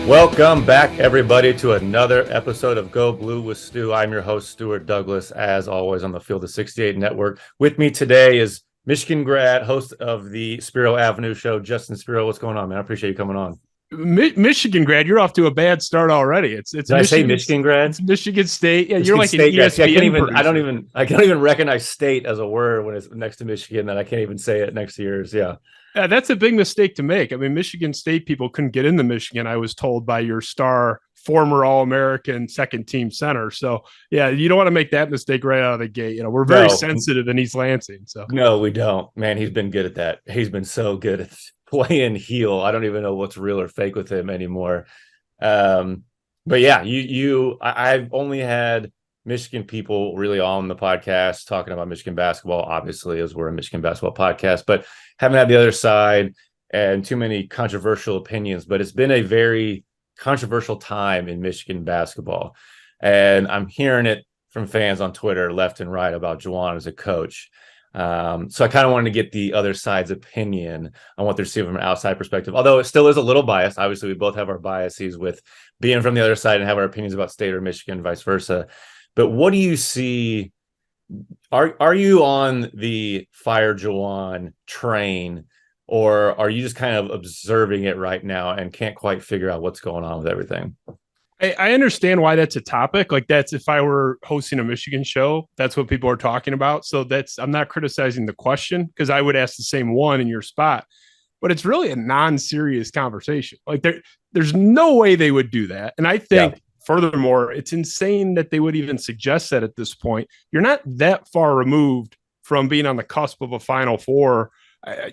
Welcome back, everybody, to another episode of Go Blue with Stu. I'm your host, Stu Douglass, as always, on the Field of 68 Network. With me today is Michigan grad, host of the Spiro Avenue Show, Justin Spiro. What's going on, man? I appreciate you coming on. Michigan grad, you're off to a bad start already. It's Did I say Michigan grad? It's Michigan State. Yeah, Michigan you're like State an ESPN I can't even recognize state as a word when it's next to Michigan. That I can't even say it next to yours. Yeah. That's a big mistake to make. I mean, Michigan State people couldn't get into Michigan, I was told by your star former All-American second team center. So yeah, you don't want to make that mistake right out of the gate. You know, we're very sensitive in East Lansing. So no, we don't. Man, he's been good at that. He's been so good at playing heel. I don't even know what's real or fake with him anymore. But yeah, I've only had Michigan people really on the podcast talking about Michigan basketball, obviously, as we're a Michigan basketball podcast, but haven't had the other side and too many controversial opinions. But it's been a very controversial time in Michigan basketball. And I'm hearing it from fans on Twitter left and right about Juwan as a coach. So I kind of wanted to get the other side's opinion on what they're seeing from an outside perspective, although it still is a little biased. Obviously, we both have our biases with being from the other side and have our opinions about State or Michigan, vice versa. But what do you see? Are you on the fire Juwan train, or are you just kind of observing it right now and can't quite figure out what's going on with everything? I understand why that's a topic. Like, that's if I were hosting a Michigan show, that's what people are talking about. So I'm not criticizing the question, because I would ask the same one in your spot. But it's really a non-serious conversation. Like, there's no way they would do that. And I think, furthermore, it's insane that they would even suggest that at this point. You're not that far removed from being on the cusp of a Final Four.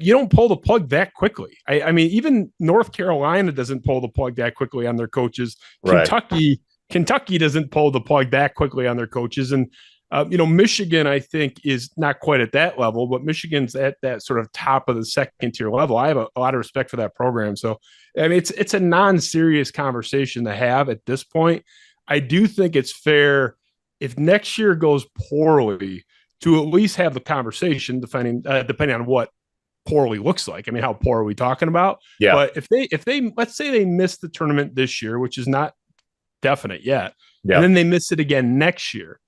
You don't pull the plug that quickly. I mean, even North Carolina doesn't pull the plug that quickly on their coaches. Right. Kentucky doesn't pull the plug that quickly on their coaches. And, Michigan, I think, is not quite at that level, but Michigan's at that sort of top of the second tier level. I have a lot of respect for that program. So, I mean, it's a non-serious conversation to have at this point. I do think it's fair, if next year goes poorly, to at least have the conversation, depending on what poorly looks like. I mean, how poor are we talking about? Yeah. But if they let's say they miss the tournament this year, which is not definite yet, and then they miss it again next year,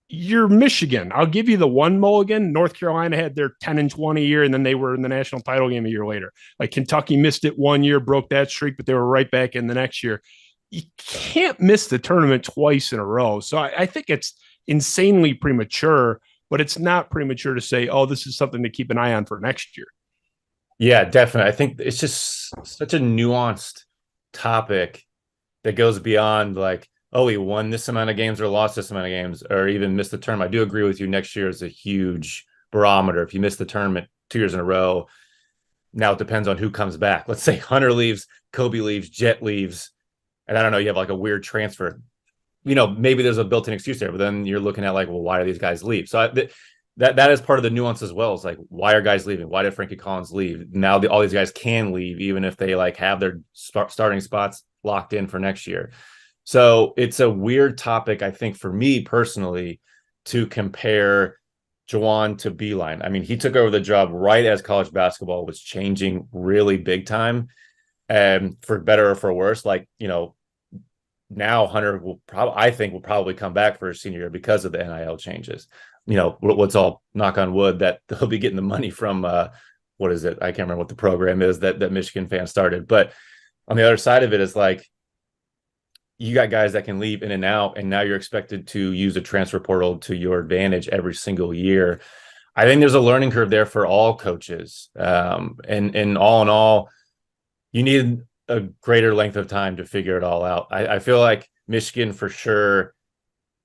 you're Michigan. I'll give you the one mulligan. North Carolina had their 10-20 year, and then they were in the national title game a year later. Like, Kentucky missed it one year, broke that streak, but they were right back in the next year. You can't miss the tournament twice in a row. So I think it's insanely premature, but it's not premature to say, oh, this is something to keep an eye on for next year. Yeah, definitely. I think it's just such a nuanced topic that goes beyond, like, oh, he won this amount of games or lost this amount of games or even missed the tournament. I do agree with you. Next year is a huge barometer. If you miss the tournament 2 years in a row, now it depends on who comes back. Let's say Hunter leaves, Kobe leaves, Jet leaves, and I don't know, you have like a weird transfer. Maybe there's a built-in excuse there, but then you're looking at, like, well, why do these guys leave? So that is part of the nuance as well. It's like, why are guys leaving? Why did Frankie Collins leave? Now all these guys can leave, even if they like have their starting spots locked in for next year. So it's a weird topic, I think, for me personally, to compare Juwan to Beilein. I mean, he took over the job right as college basketball was changing really big time, and for better or for worse. Like, now Hunter will probably come back for his senior year because of the NIL changes. Let's all knock on wood that they'll be getting the money from what is it? I can't remember what the program is that Michigan fans started. But on the other side of it is, like, you got guys that can leave in and out, and now you're expected to use a transfer portal to your advantage every single year. I think there's a learning curve there for all coaches. And all in all, you need a greater length of time to figure it all out. I feel like Michigan, for sure,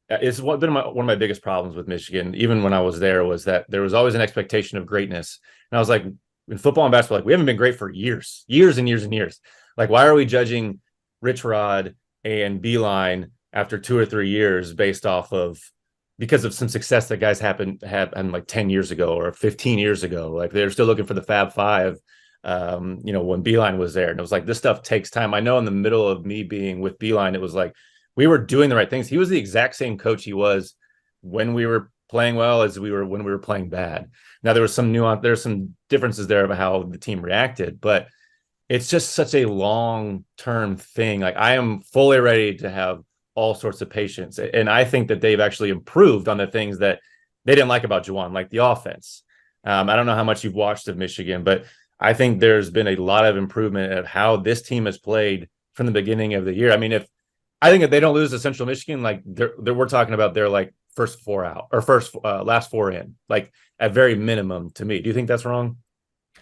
it's been one of my biggest problems with Michigan, even when I was there, was that there was always an expectation of greatness. And I was like, in football and basketball, like, we haven't been great for years and years and years. Like, why are we judging Rich Rod and Beilein after 2 or 3 years because of some success that guys had like 10 years ago or 15 years ago? Like, they're still looking for the Fab Five, when Beilein was there. And it was like, this stuff takes time. I know in the middle of me being with Beilein, it was like, we were doing the right things. He was the exact same coach he was when we were playing well as when we were playing bad. Now, there was some nuance, there's some differences there about how the team reacted, but it's just such a long-term thing. Like I am fully ready to have all sorts of patience. And I think that they've actually improved on the things that they didn't like about Juwan, like the offense. I don't know how much you've watched of Michigan, but I think there's been a lot of improvement of how this team has played from the beginning of the year. I mean, I think if they don't lose to Central Michigan, like we're talking about their like first four out or last four in, like at very minimum to me. Do you think that's wrong?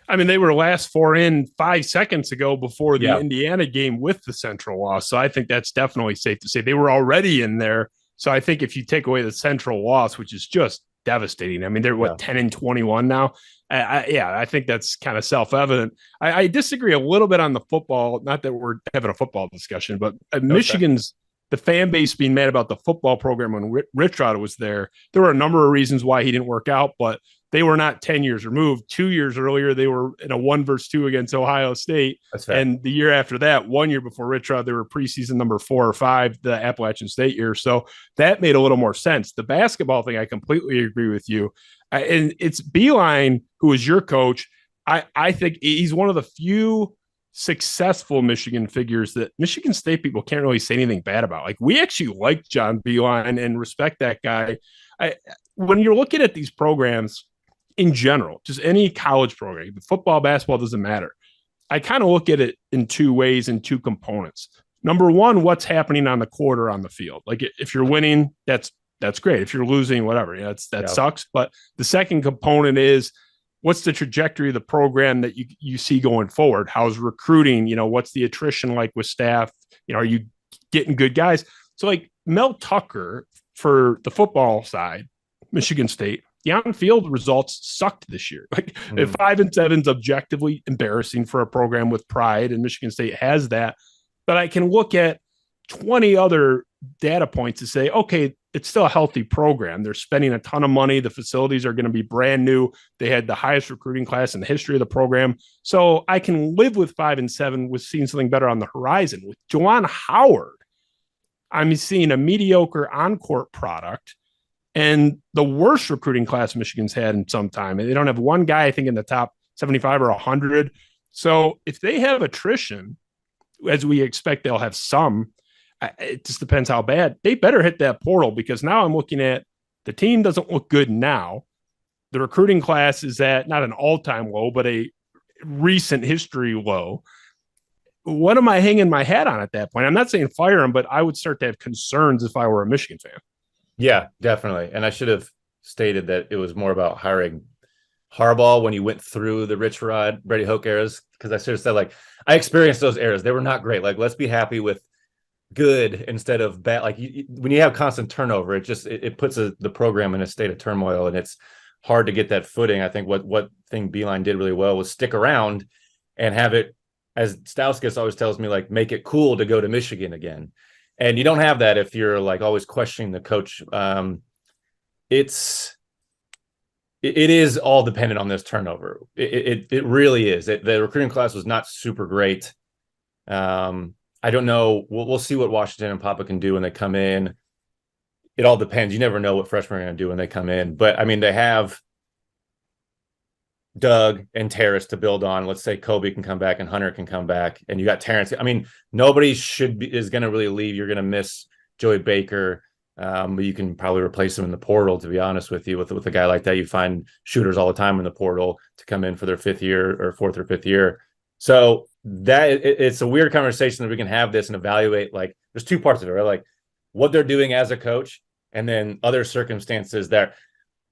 I mean, they were last four in 5 seconds ago before the Yeah. Indiana game with the Central loss. So I think that's definitely safe to say. They were already in there. So I think if you take away the Central loss, which is just devastating, I mean, they're 10-21 now. I think that's kind of self-evident. I disagree a little bit on the football. Not that we're having a football discussion, but Michigan's the fan base being mad about the football program when Rich Rod was there. There were a number of reasons why he didn't work out, but they were not 10 years removed. 2 years earlier, they were in a 1-2 against Ohio State. And the year after that, 1 year before Rich Rod, they were preseason number 4 or 5, the Appalachian State year. So that made a little more sense. The basketball thing, I completely agree with you. And it's Beilein, who is your coach. I think he's one of the few successful Michigan figures that Michigan State people can't really say anything bad about. Like, we actually like John Beilein and respect that guy. When you're looking at these programs in general, just any college program, football, basketball, doesn't matter. I kind of look at it in 2 ways, in 2 components. Number one, what's happening on the court or on the field. Like, if you're winning, that's great. If you're losing, whatever, that sucks. But the second component is, what's the trajectory of the program that you see going forward? How's recruiting? What's the attrition like with staff? Are you getting good guys? So like Mel Tucker for the football side, Michigan State, the on-field results sucked this year. Like 5-7 is objectively embarrassing for a program with pride, and Michigan State has that. But I can look at 20 other data points to say, okay, it's still a healthy program. They're spending a ton of money. The facilities are going to be brand new. They had the highest recruiting class in the history of the program. So I can live with 5-7 with seeing something better on the horizon. With Juwan Howard, I'm seeing a mediocre on-court product and the worst recruiting class Michigan's had in some time. They don't have one guy, I think, in the top 75 or 100. So if they have attrition, as we expect they'll have some, it just depends how bad. They better hit that portal, because now I'm looking at the team doesn't look good now. The recruiting class is at not an all-time low, but a recent history low. What am I hanging my hat on at that point? I'm not saying fire him, but I would start to have concerns if I were a Michigan fan. Yeah, definitely. And I should have stated that it was more about hiring Harbaugh when you went through the Rich Rod, Brady Hoke eras, because I should have said, like, I experienced those eras. They were not great. Like, let's be happy with good instead of bad. Like, when you have constant turnover, it puts the program in a state of turmoil, and it's hard to get that footing. I think what thing Beilein did really well was stick around and have it, as Stauskas always tells me, like, make it cool to go to Michigan again. And you don't have that if you're like always questioning the coach. It is all dependent on this turnover. It really is. The recruiting class was not super great. I don't know. We'll see what Washington and Papa can do when they come in. It all depends. You never know what freshmen are going to do when they come in. But I mean, they have Doug and Terrace to build on. Let's say Kobe can come back and Hunter can come back, and you got Terrence. I mean, nobody is going to really leave. You're going to miss Joey Baker, but you can probably replace him in the portal. To be honest with you, with a guy like that, you find shooters all the time in the portal to come in for their 5th year or 4th or 5th year. So that it's a weird conversation that we can have this and evaluate. Like, there's 2 parts of it, right? Like what they're doing as a coach, and then other circumstances that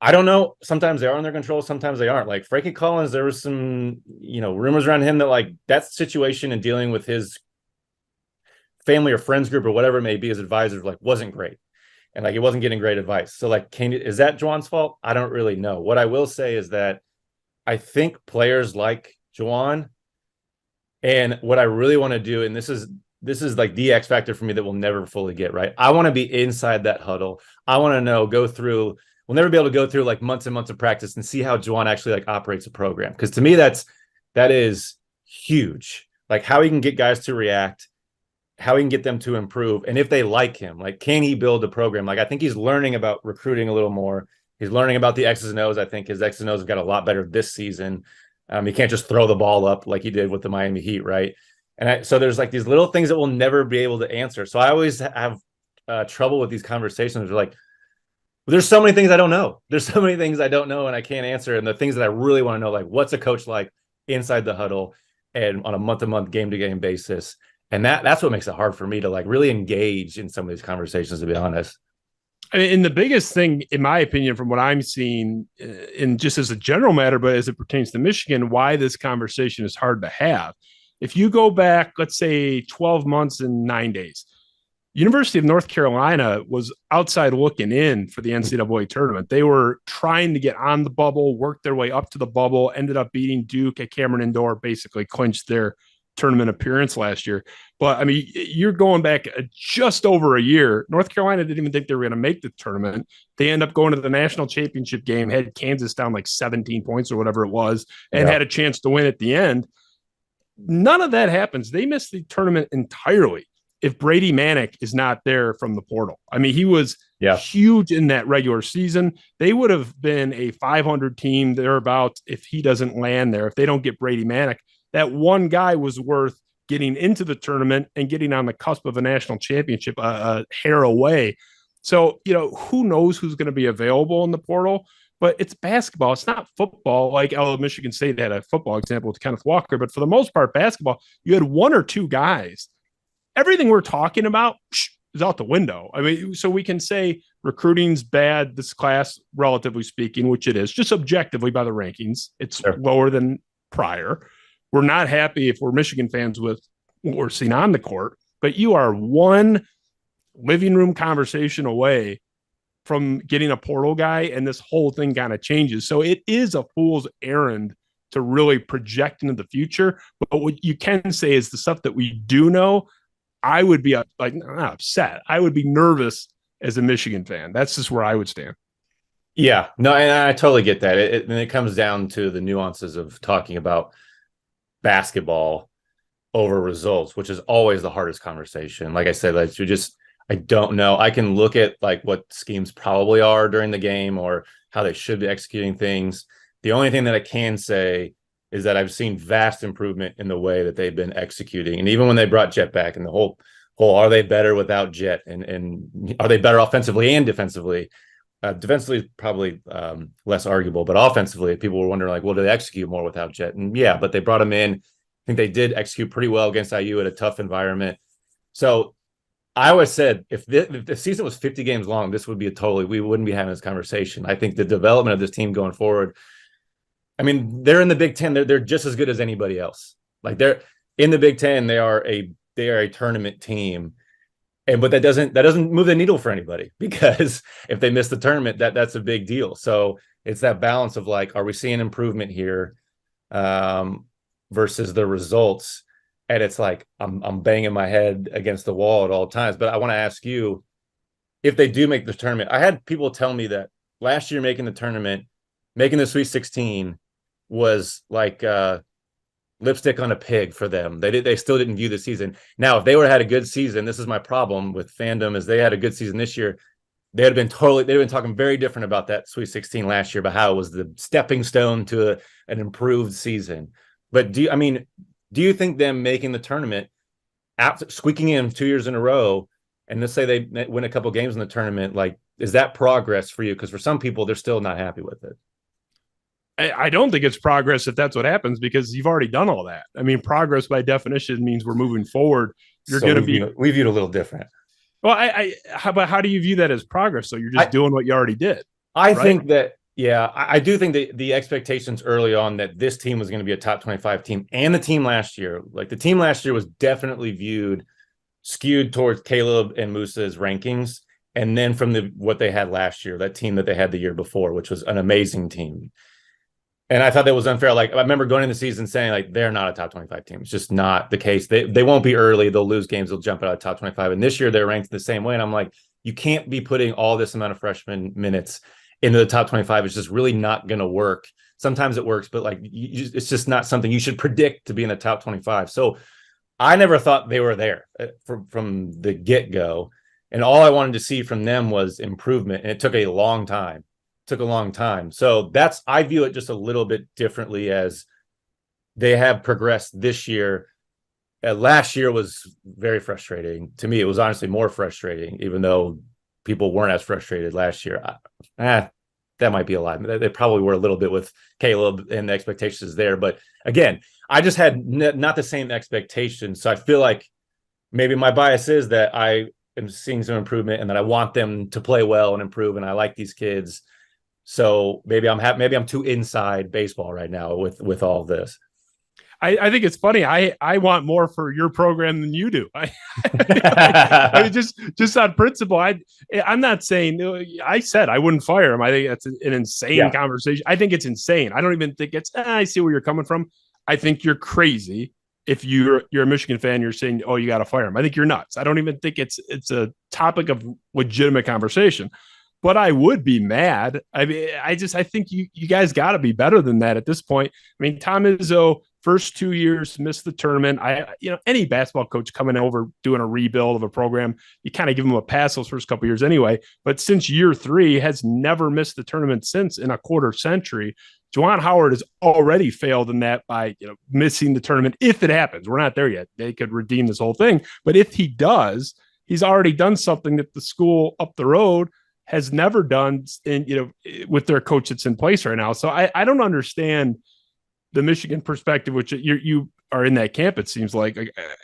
I don't know. Sometimes they are under control. Sometimes they aren't. Like Frankie Collins, there was some, rumors around him that like that situation and dealing with his family or friends group or whatever it may be, his advisors, like, wasn't great. And like, he wasn't getting great advice. So like, is that Juwan's fault? I don't really know. What I will say is that I think players like Juwan, and what I really want to do, and this is like the X factor for me that we'll never fully get right. I want to be inside that huddle. I want to we'll never be able to go through like months and months of practice and see how Juwan actually like operates a program. Because to me, that is huge. Like how he can get guys to react, how he can get them to improve. And if they like him, like, can he build a program? Like, I think he's learning about recruiting a little more. He's learning about the X's and O's. I think his X's and O's have got a lot better this season. He can't just throw the ball up like he did with the Miami Heat, right? So there's like these little things that we'll never be able to answer. So I always have trouble with these conversations. Like, there's so many things I don't know. There's so many things I don't know and I can't answer. And the things that I really want to know, like what's a coach like inside the huddle and on a month-to-month, game-to-game basis. And that's what makes it hard for me to like really engage in some of these conversations, to be honest. I mean, and the biggest thing, in my opinion, from what I'm seeing, in just as a general matter, but as it pertains to Michigan, why this conversation is hard to have. If you go back, let's say 12 months and 9 days, University of North Carolina was outside looking in for the NCAA tournament. They were trying to get on the bubble, work their way up to the bubble, ended up beating Duke at Cameron Indoor, basically clinched their tournament appearance last year. But I mean, you're going back just over a year. North Carolina didn't even think they were going to make the tournament. They end up going to the national championship game, had Kansas down like 17 points or whatever it was, and had a chance to win at the end. None of that happens. They missed the tournament entirely if Brady Manick is not there from the portal. I mean, he was huge in that regular season. They would have been a 500 team thereabouts if he doesn't land there, if they don't get Brady Manick. That one guy was worth getting into the tournament and getting on the cusp of a national championship a hair away. So, who knows who's going to be available in the portal, but it's basketball. It's not football. Like Michigan State had a football example with Kenneth Walker, but for the most part, basketball, you had one or two guys. Everything we're talking about is out the window. I mean, so we can say recruiting's bad this class, relatively speaking, which it is, just objectively by the rankings. It's lower than prior. We're not happy if we're Michigan fans with what we're seeing on the court, but you are one living room conversation away from getting a portal guy, and this whole thing kind of changes. So it is a fool's errand to really project into the future. But what you can say is the stuff that we do know, I would be not upset. I would be nervous as a Michigan fan. That's just where I would stand. Yeah, no, and I totally get that. It comes down to the nuances of talking about basketball over results, which is always the hardest conversation. Like I said, like I don't know. I can look at like what schemes probably are during the game or how they should be executing things. The only thing that I can say is that I've seen vast improvement in the way that they've been executing. And even when they brought Jet back and the whole are they better without Jet and are they better offensively and defensively? Defensively, probably less arguable, but offensively, people were wondering, like, well, do they execute more without Jet? And yeah, but they brought him in. I think they did execute pretty well against IU at a tough environment. So I always said, if the season was 50 games long, this would be we wouldn't be having this conversation. I think the development of this team going forward, I mean, they're in the Big Ten. They're just as good as anybody else. Like they're in the Big Ten. They are a tournament team. But that doesn't move the needle for anybody, because if they miss the tournament, that's a big deal. So it's that balance of like, are we seeing improvement here versus the results? And it's like I'm banging my head against the wall at all times. But I want to ask you, if they do make the tournament, I had people tell me that last year making the tournament, making the Sweet 16 was like lipstick on a pig for them. They still didn't view the season. Now, if they would have had a good season, this is my problem with fandom, is they had a good season this year, they'd have been talking very different about that Sweet 16 last year, about how it was the stepping stone to an improved season. But do you think them making the tournament, squeaking in 2 years in a row, and let's say they win a couple games in the tournament, like, is that progress for you? Because for some people, they're still not happy with it. I don't think it's progress if that's what happens, because you've already done all that. I mean, progress by definition means we're moving forward. You're going to be. We viewed a little different. Well, how do you view that as progress? So you're just doing what you already did. I think that, yeah, I do think that the expectations early on that this team was going to be a top 25 team, and the team last year, like the team last year was definitely skewed towards Caleb and Musa's rankings. And then from what they had last year, that team that they had the year before, which was an amazing team. And I thought that was unfair. Like, I remember going into the season saying, like, they're not a top 25 team. It's just not the case. They won't be early. They'll lose games. They'll jump out of top 25. And this year they're ranked the same way. And I'm like, you can't be putting all this amount of freshman minutes into the top 25. It's just really not going to work. Sometimes it works, but like, it's just not something you should predict to be in the top 25. So I never thought they were there from the get-go. And all I wanted to see from them was improvement. And it took a long time. So I view it just a little bit differently as they have progressed this year. Last year was very frustrating to me. It was honestly more frustrating, even though people weren't as frustrated last year. That might be a lie. They probably were a little bit with Caleb and the expectations there. But again, I just had not the same expectations. So I feel like maybe my bias is that I am seeing some improvement and that I want them to play well and improve. And I like these kids. So maybe I'm too inside baseball right now with all of this. I think it's funny. I want more for your program than you do. I mean, just on principle. I'm not saying. I said I wouldn't fire him. I think that's an insane conversation. I think it's insane. I don't even think it's. I see where you're coming from. I think you're crazy if you're a Michigan fan. You're saying, oh, you got to fire him. I think you're nuts. I don't even think it's a topic of legitimate conversation. But I would be mad. I mean, I think you guys got to be better than that at this point. I mean, Tom Izzo, first 2 years missed the tournament. Any basketball coach coming over doing a rebuild of a program, you kind of give them a pass those first couple of years anyway. But since year 3, has never missed the tournament since in a quarter century. Juwan Howard has already failed in that by missing the tournament. If it happens, we're not there yet. They could redeem this whole thing, but if he does, he's already done something that the school up the road has never done with their coach that's in place right now. So I don't understand the Michigan perspective, which you are in that camp. It seems like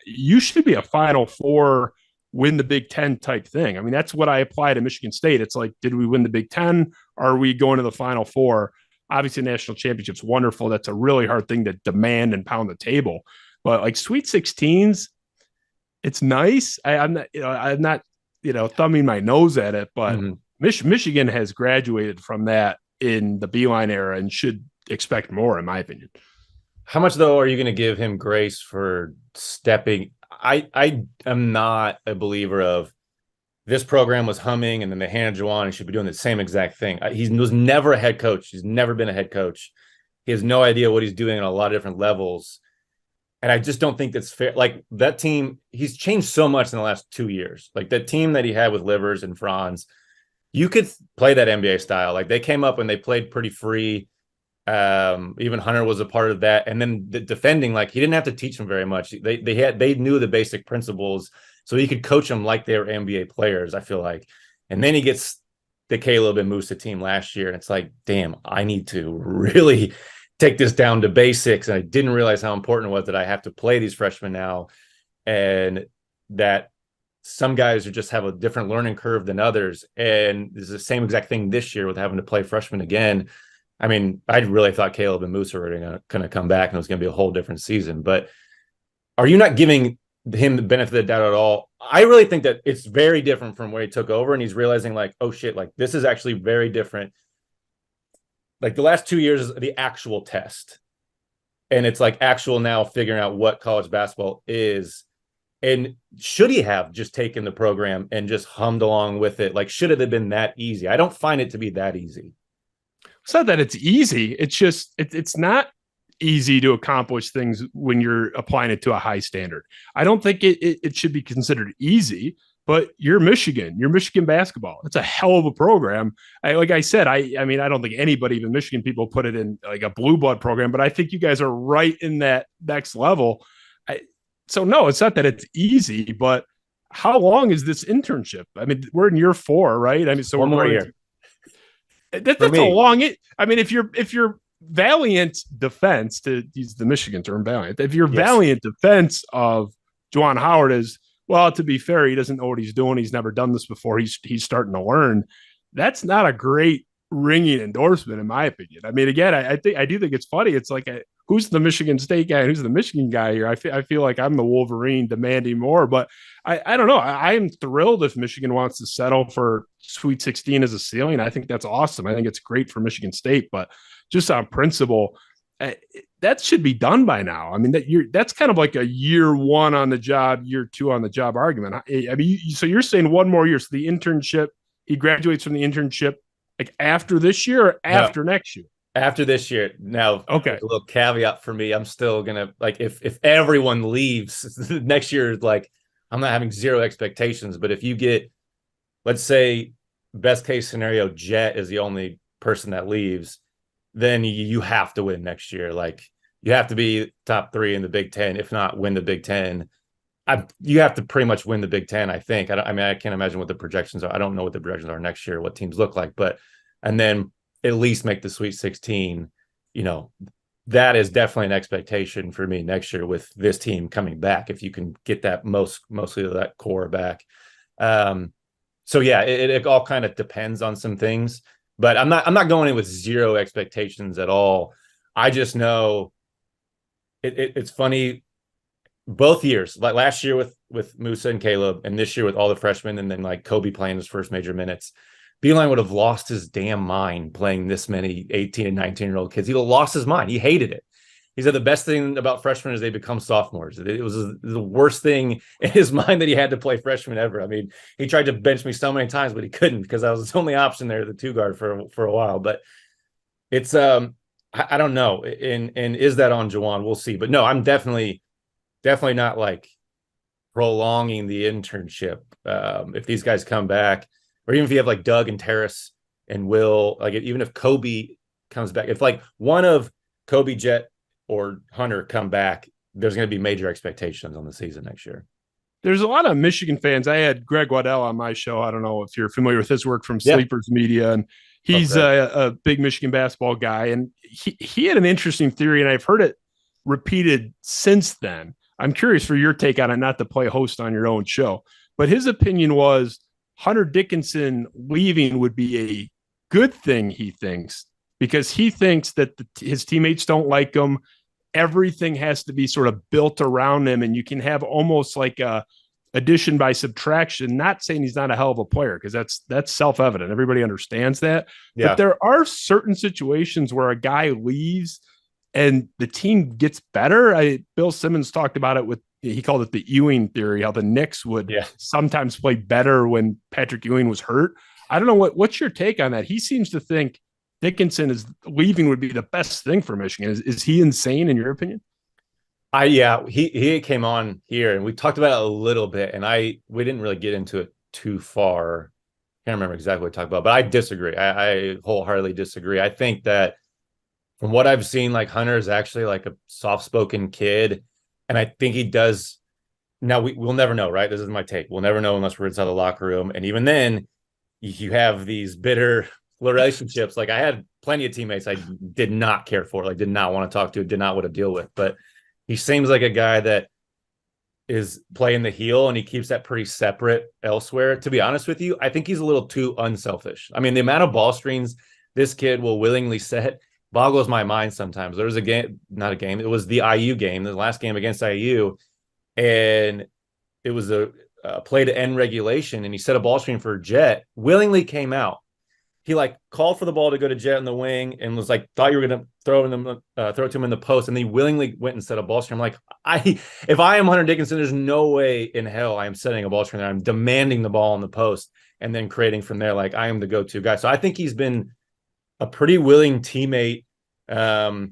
you should be a Final Four, win the Big Ten type thing. I mean, that's what I apply to Michigan State. It's like, did we win the Big Ten? Or are we going to the Final Four? Obviously, national championship's wonderful. That's a really hard thing to demand and pound the table. But like Sweet 16s, it's nice. I'm not thumbing my nose at it, but Michigan has graduated from that in the Beeline era and should expect more, in my opinion. How much, though, are you going to give him grace for stepping? I am not a believer of this program was humming and then they handed Juwan and should be doing the same exact thing. He was never a head coach. He's never been a head coach. He has no idea what he's doing on a lot of different levels. And I just don't think that's fair. Like that team, he's changed so much in the last 2 years. Like that team that he had with Livers and Franz, you could play that NBA style. Like they came up and they played pretty free. Even Hunter was a part of that. And then the defending, like he didn't have to teach them very much. They knew the basic principles, so he could coach them like they were NBA players, I feel like. And then he gets the Caleb and Musa team last year. And it's like, damn, I need to really take this down to basics. And I didn't realize how important it was that I have to play these freshmen now. And that some guys are just have a different learning curve than others. And it's the same exact thing this year with having to play freshmen again. I mean, I really thought Caleb and Musa were going to come back and it was going to be a whole different season. But are you not giving him the benefit of the doubt at all? I really think that it's very different from where he took over, and he's realizing like, oh shit, like this is actually very different. Like the last 2 years is the actual test. And it's like actual now figuring out what college basketball is. And should he have just taken the program and just hummed along with it? Like, should it have been that easy? I don't find it to be that easy. It's not that it's easy. It's just, it's not easy to accomplish things when you're applying it to a high standard. I don't think it should be considered easy, but you're Michigan basketball. It's a hell of a program. Like I said, I mean, I don't think anybody, even Michigan people, put it in like a blue blood program, but I think you guys are right in that next level. So no, it's not that it's easy, but how long is this internship? I mean, we're in year 4, right? I mean, so one more year. That's a long. I mean, if you're valiant defense, to use the Michigan term, valiant. If you're valiant defense of Juwan Howard is, well, to be fair, he doesn't know what he's doing. He's never done this before. He's starting to learn. That's not a great ringing endorsement, in my opinion. I mean, again, I do think it's funny. It's like, who's the Michigan State guy? Who's the Michigan guy here? I feel like I'm the Wolverine demanding more, but I don't know. I am thrilled if Michigan wants to settle for Sweet 16 as a ceiling. I think that's awesome. I think it's great for Michigan State, but just on principle, that should be done by now. I mean, that's kind of like a year 1 on the job, year 2 on the job argument. I mean, so you're saying 1 more year. So the internship, he graduates from the internship like after this year or after next year? After this year. Now, okay, a little caveat for me. I'm still gonna, like, if everyone leaves next year, like I'm not having zero expectations, but if you get, let's say, best case scenario, Jet is the only person that leaves, then you have to win next year. Like you have to be top 3 in the Big Ten, if not win the Big Ten. You have to pretty much win the Big Ten, I think. I mean, I can't imagine what the projections are. I don't know what the projections are next year, what teams look like, and then at least make the Sweet 16. That is definitely an expectation for me next year with this team coming back. If you can get that mostly that core back. So yeah, it all kind of depends on some things, but I'm not going in with zero expectations at all. I just know it's funny. Both years, like last year with Musa and Caleb, and this year with all the freshmen, and then like Kobe playing his first major minutes, Beeline would have lost his damn mind playing this many 18 and 19-year-old kids. He would have lost his mind. He hated it. He said the best thing about freshmen is they become sophomores. It was the worst thing in his mind that he had to play freshman ever. I mean, he tried to bench me so many times, but he couldn't because I was his only option there, the 2 guard for a while. But it's I don't know. And is that on Juwan? We'll see. But no, I'm definitely not like prolonging the internship. If these guys come back, or even if you have like Doug and Terrace and Will, like even if Kobe comes back, if like one of Kobe, Jet, or Hunter come back, there's going to be major expectations on the season next year. There's a lot of Michigan fans. I had Greg Waddell on my show. I don't know if you're familiar with his work from Sleepers Media, and he's a big Michigan basketball guy. And he had an interesting theory, and I've heard it repeated since then. I'm curious for your take on it, not to play host on your own show, but his opinion was Hunter Dickinson leaving would be a good thing, he thinks, because he thinks that his teammates don't like him. Everything has to be sort of built around him, and you can have almost like a addition by subtraction. Not saying he's not a hell of a player, because that's self-evident. Everybody understands that. Yeah. But there are certain situations where a guy leaves and the team gets better. Bill Simmons talked about it he called it the Ewing Theory, how the Knicks would sometimes play better when Patrick Ewing was hurt. I don't know what's your take on that. He seems to think Dickinson is leaving would be the best thing for Michigan. Is he insane in your opinion? He came on here and we talked about it a little bit, and we didn't really get into it too far. I can't remember exactly what we talked about, but I disagree. I wholeheartedly disagree. I think that from what I've seen, like Hunter is actually like a soft-spoken kid, and I think he does. Now we'll never know, right? This is my take. We'll never know unless we're inside the locker room, and even then, you have these bitter relationships. Like I had plenty of teammates I did not care for, like did not want to talk to, did not want to deal with. But he seems like a guy that is playing the heel, and he keeps that pretty separate elsewhere. To be honest with you, I think he's a little too unselfish. I mean, the amount of ball screens this kid will willingly set boggles my mind sometimes. There was a game, not a game, it was the IU game, the last game against IU, and it was a play to end regulation, and he set a ball screen for Jet, willingly came out. He like called for the ball to go to Jet in the wing and was like, thought you were going to throw it to him in the post, and he willingly went and set a ball screen. I'm like, if I am Hunter Dickinson, there's no way in hell I am setting a ball screen there. I'm demanding the ball in the post and then creating from there. Like I am the go-to guy. So I think he's been a pretty willing teammate. I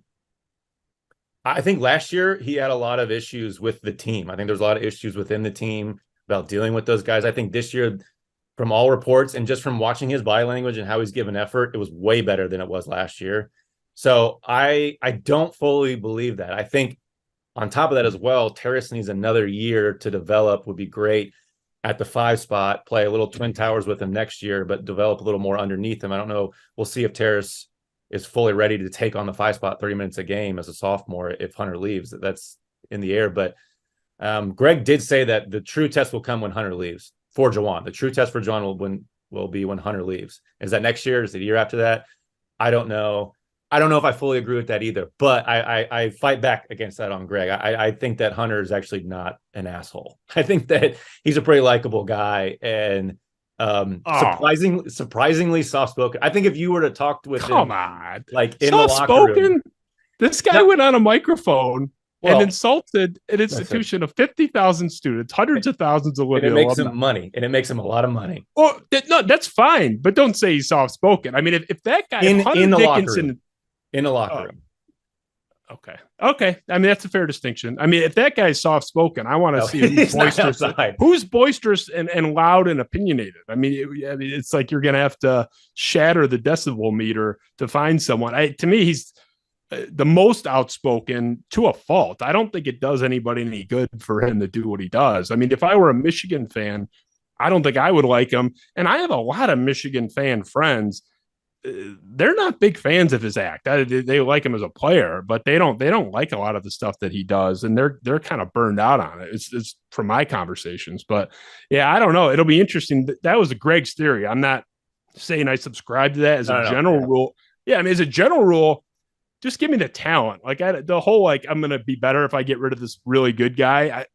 think last year he had a lot of issues with the team. I think there's a lot of issues within the team about dealing with those guys. I think this year, from all reports and just from watching his body language and how he's given effort, it was way better than it was last year. So I don't fully believe that. I think on top of that as well, Terrace needs another year to develop, would be great at the 5 spot, play a little twin towers with him next year, but develop a little more underneath him. I don't know. We'll see if Terrace is fully ready to take on the 5 spot 30 minutes a game as a sophomore if Hunter leaves. That's in the air. But Greg did say that the true test will come when Hunter leaves for Juwan. The true test for Juwan will be when Hunter leaves. Is that next year? Is it a year after that? I don't know. I don't know if I fully agree with that either, but I fight back against that on Greg. I think that Hunter is actually not an asshole. I think that he's a pretty likable guy and surprisingly soft-spoken. I think if you were to talk with him, like in the locker room, this guy went on a microphone and insulted an institution of 50,000 students, hundreds of thousands of living. And it makes him money, and it makes him a lot of money. Well, no, that's fine, but don't say he's soft-spoken. I mean, if that guy in the locker room. Okay. I mean, that's a fair distinction. I mean, if that guy's soft-spoken, I want to see who's boisterous and loud and opinionated. I mean, it's like you're going to have to shatter the decibel meter to find someone. To me, the most outspoken to a fault. I don't think it does anybody any good for him to do what he does. I mean, if I were a Michigan fan, I don't think I would like him. And I have a lot of Michigan fan friends. They're not big fans of his act. They like him as a player, but they don't like a lot of the stuff that he does, and they're kind of burned out on it. It's from my conversations, but yeah, I don't know. It'll be interesting. That was Greg's theory. I'm not saying I subscribe to that as a general rule. Yeah, I mean, as a general rule, just give me the talent. Like the whole I'm gonna be better if I get rid of this really good guy.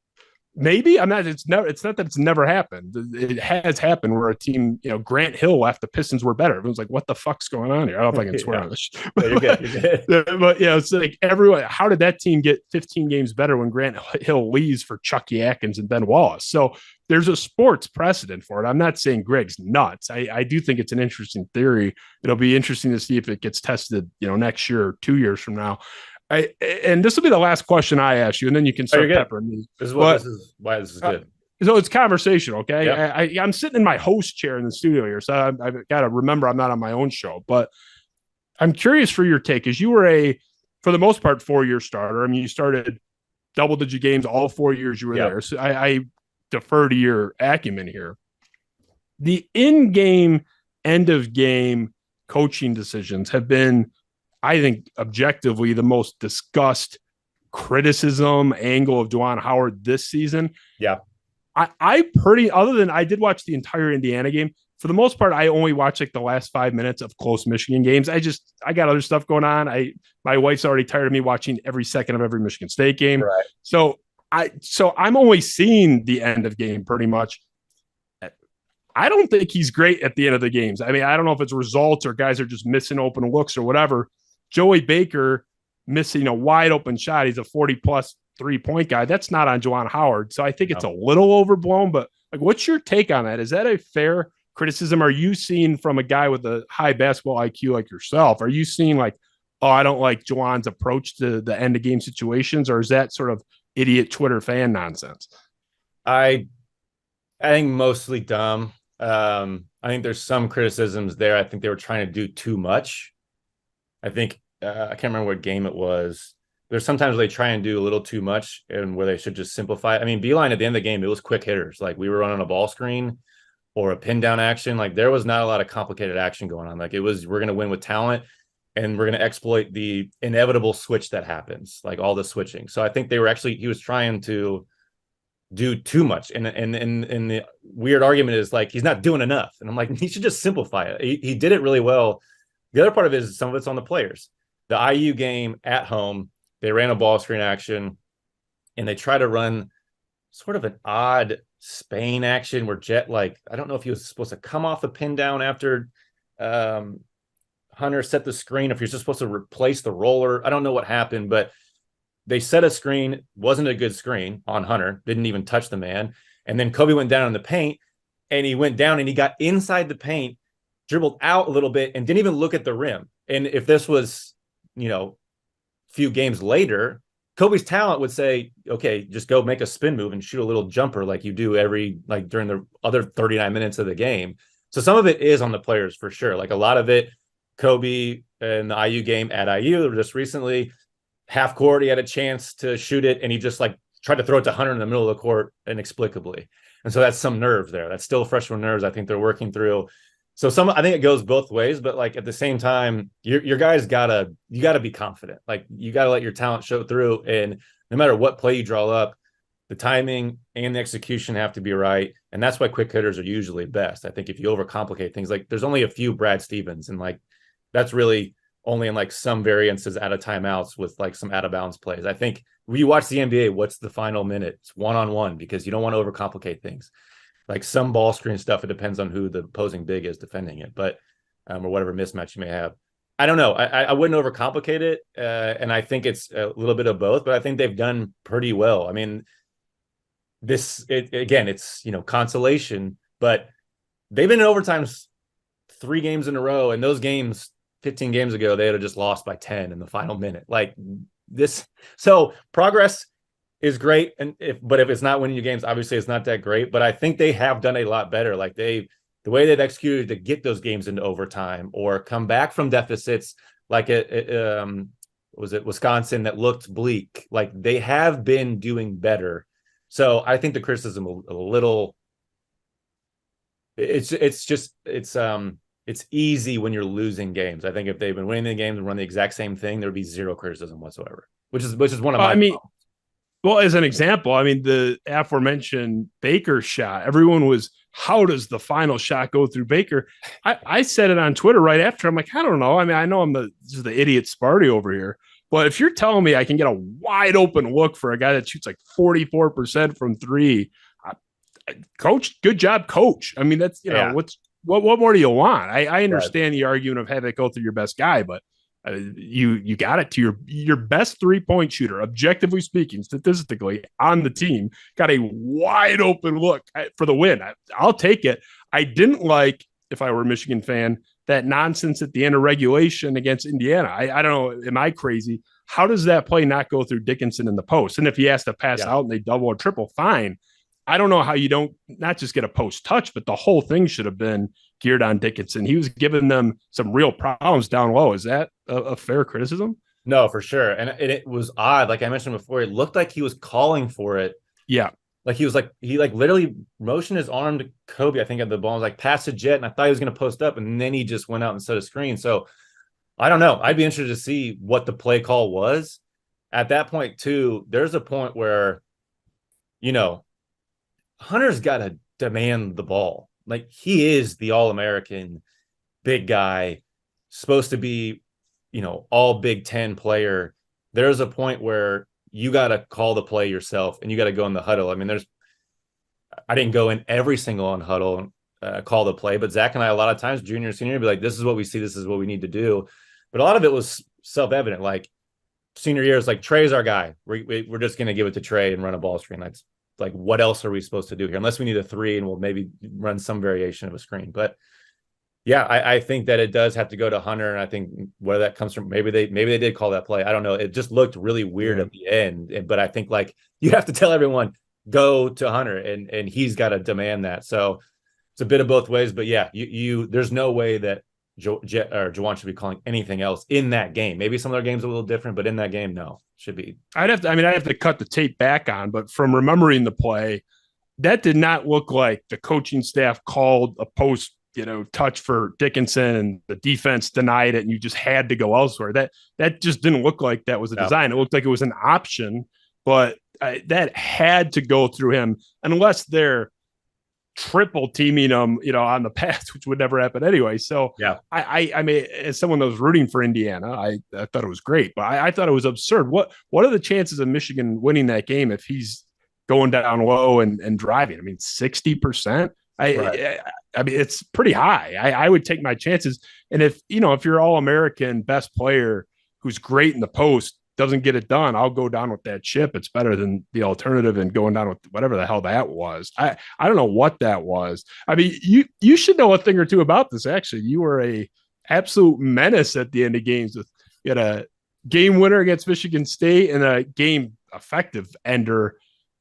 Maybe I'm not. It's never. It's not that it's never happened. It has happened where a team, Grant Hill left the Pistons were better. Everyone's like, "What the fuck's going on here?" I don't know if I can swear on this, you're good. But it's like everyone. How did that team get 15 games better when Grant Hill leaves for Chucky Atkins and Ben Wallace? So there's a sports precedent for it. I'm not saying Greg's nuts. I do think it's an interesting theory. It'll be interesting to see if it gets tested, next year or 2 years from now. And this will be the last question I ask you, and then you can start peppering me. This is why this is good. So it's conversation, okay? Yep. I'm sitting in my host chair in the studio here, so I've got to remember I'm not on my own show. But I'm curious for your take, because you were for the most part, 4-year starter. I mean, you started double-digit games all 4 years you were there. So I defer to your acumen here. The in-game, end-of-game coaching decisions have been, I think, objectively the most discussed criticism angle of Juwan Howard this season. Yeah. Other than I did watch the entire Indiana game. For the most part, I only watch the last 5 minutes of close Michigan games. I got other stuff going on. My wife's already tired of me watching every second of every Michigan State game. Right. So I'm only seeing the end of game pretty much. I don't think he's great at the end of the games. I mean, I don't know if it's results or guys are just missing open looks or whatever. Joey Baker missing a wide open shot. He's a 40-plus 3-point guy. That's not on Juwan Howard. So I think it's a little overblown, but what's your take on that? Is that a fair criticism? Are you seeing from a guy with a high basketball IQ like yourself? Are you seeing I don't like Juwan's approach to the end of game situations, or is that sort of idiot Twitter fan nonsense? I think mostly dumb. I think there's some criticisms there. I think they were trying to do too much. I think I can't remember what game it was. There's sometimes they try and do a little too much, and where they should just simplify it. I mean, Beeline at the end of the game, it was quick hitters. We were running a ball screen or a pin down action. There was not a lot of complicated action going on. It was, we're going to win with talent, and we're going to exploit the inevitable switch that happens, all the switching. So I think he was trying to do too much. And the weird argument is he's not doing enough. And I'm like, he should just simplify it. He did it really well. The other part of it is some of it's on the players. The IU game at home, they ran a ball screen action, and they try to run sort of an odd Spain action where Jet, I don't know if he was supposed to come off a pin down after Hunter set the screen, if you're just supposed to replace the roller. I don't know what happened, but they set a screen, wasn't a good screen on Hunter, didn't even touch the man. And then Kobe went down in the paint, and he went down and he got inside the paint, dribbled out a little bit, and didn't even look at the rim. And if this was, few games later, Kobe's talent would say, okay, just go make a spin move and shoot a little jumper like you do during the other 39 minutes of the game. So some of it is on the players for sure. A lot of it, Kobe in the IU game at IU just recently, half court, he had a chance to shoot it, and he just tried to throw it to Hunter in the middle of the court inexplicably. And so that's some nerve there. That's still freshman nerves I think they're working through. So I think it goes both ways, but at the same time, your guys gotta be confident. You gotta let your talent show through, and no matter what play you draw up, the timing and the execution have to be right. And that's why quick hitters are usually best. I think if you overcomplicate things, there's only a few Brad Stevens, and that's really only in some variances out of timeouts with some out of bounds plays. I think when you watch the NBA, what's the final minute? It's 1-on-1, because you don't want to overcomplicate things. Some ball screen stuff, it depends on who the opposing big is defending it, but or whatever mismatch you may have. I don't know. I wouldn't overcomplicate it, and I think it's a little bit of both, but I think they've done pretty well. I mean, it's consolation, but they've been in overtimes 3 games in a row, and those games 15 games ago they had just lost by 10 in the final minute. So progress is great, but if it's not winning you games, obviously it's not that great. But I think they have done a lot better. The way they've executed to get those games into overtime or come back from deficits, was it Wisconsin that looked bleak. Like they have been doing better. So I think the criticism a little. It's easy when you're losing games. I think if they've been winning the games and run the exact same thing, there would be zero criticism whatsoever. Which is one of my. I mean, well, as an example, I mean, the aforementioned Baker shot, everyone was, how does the final shot go through Baker? I said it on Twitter right after. I'm like, I don't know. I mean, I know this is the idiot Sparty over here, but if you're telling me I can get a wide open look for a guy that shoots like 44% from three, coach, good job, coach. I mean, that's, what more do you want? I understand the argument of having it go through your best guy, but you got it to your best 3-point shooter, objectively speaking, statistically on the team, got a wide open look for the win. I'll take it. I didn't like, if I were a Michigan fan, that nonsense at the end of regulation against Indiana. I don't know. Am I crazy? How does that play not go through Dickinson in the post? And if he has to pass out and they double or triple, fine. I don't know how you don't not just get a post touch, but the whole thing should have been geared on Dickinson. He was giving them some real problems down low. Is that a fair criticism? No, for sure. And it was odd. Like I mentioned before, it looked like he was calling for it. Yeah. Like he literally motioned his arm to Kobe, I think, at the ball. I was like, pass a jet. And I thought he was going to post up. And then he just went out and set a screen. So I don't know. I'd be interested to see what the play call was. At that point, too, there's a point where, Hunter's got to demand the ball. Like he is the All-American big guy, supposed to be, all Big Ten player. There's a point where you got to call the play yourself and you got to go in the huddle. I mean, I didn't go in every single on huddle and call the play, but Zach and I, a lot of times, junior, senior, be like, this is what we see. This is what we need to do. But a lot of it was self-evident. Like senior year is like, Trey's our guy. We're just going to give it to Trey and run a ball screen. That's like, what else are we supposed to do here? Unless we need a 3 and we'll maybe run some variation of a screen. But yeah, I think that it does have to go to Hunter. And I think where that comes from, maybe they did call that play. I don't know. It just looked really weird at the end. But I think like you have to tell everyone, go to Hunter and he's got to demand that. So it's a bit of both ways. But yeah, there's no way that Juwan should be calling anything else in that game. Maybe some other games are a little different, but in that game, no, should be. I'd have to cut the tape back on, but from remembering the play, that did not look like the coaching staff called a post, touch for Dickinson and the defense denied it and you just had to go elsewhere. That just didn't look like that was a design. It looked like it was an option, but that had to go through him unless they're triple teaming them, on the pass, which would never happen anyway. So yeah, I mean, as someone that was rooting for Indiana, I thought it was great, but I thought it was absurd. What are the chances of Michigan winning that game if he's going down low and driving? I mean, 60%. I mean, it's pretty high. I would take my chances. And if you're All-American best player who's great in the post, doesn't get it done, I'll go down with that ship. It's better than the alternative and going down with whatever the hell that was. I don't know what that was. I mean, you should know a thing or two about this. Actually, you were a absolute menace at the end of games. You had a game winner against Michigan State and a game effective ender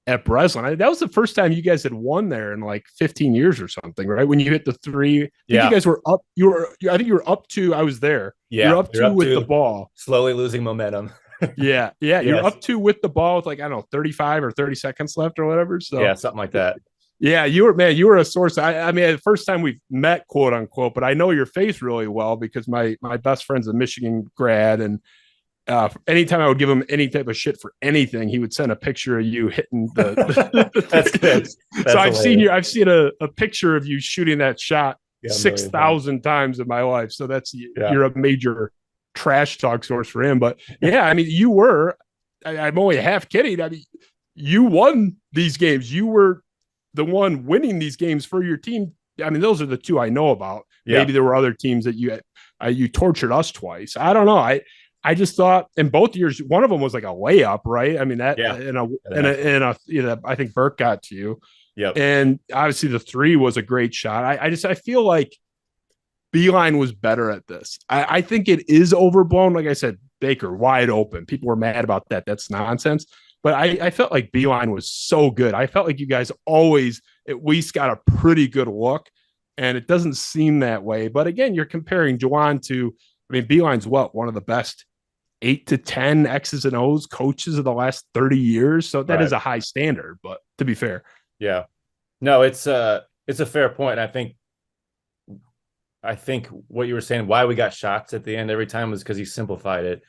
at Breslin. That was the first time you guys had won there in like 15 years or something, right? When you hit the 3, you guys were up. I think you were up 2. I was there. Yeah, you're up 2 with the ball, slowly losing momentum. Yeah. You're up 2 with the ball with 35 or 30 seconds left or whatever. So yeah, something like that. Yeah, you were a source. I mean, the first time we've met, quote unquote, but I know your face really well because my best friend's a Michigan grad, and anytime I would give him any type of shit for anything, he would send a picture of you hitting the. That's good. So I've seen a picture of you shooting that shot 6,000 times in my life. So you're a major trash talk source for him. But yeah, I mean, you were. I'm only half kidding. I mean, you won these games. You were the one winning these games for your team. I mean, those are the 2 I know about. Yeah. Maybe there were other teams that you tortured us twice. I don't know. I just thought in both years, one of them was like a layup, right? I mean, I think Burke got to you. Yep. And obviously the 3 was a great shot. I feel like Beeline was better at this. I think it is overblown. Like I said, Baker wide open. People were mad about that. That's nonsense. But I felt like Beeline was so good. I felt like you guys always at least got a pretty good look, and it doesn't seem that way. But again, you're comparing Juwan to, I mean, Beeline's one of the best 8 to 10 X's and O's coaches of the last 30 years. So that Right. is a high standard, but to be fair. Yeah. No, it's a fair point. I think what you were saying, why we got shots at the end every time was because he simplified it.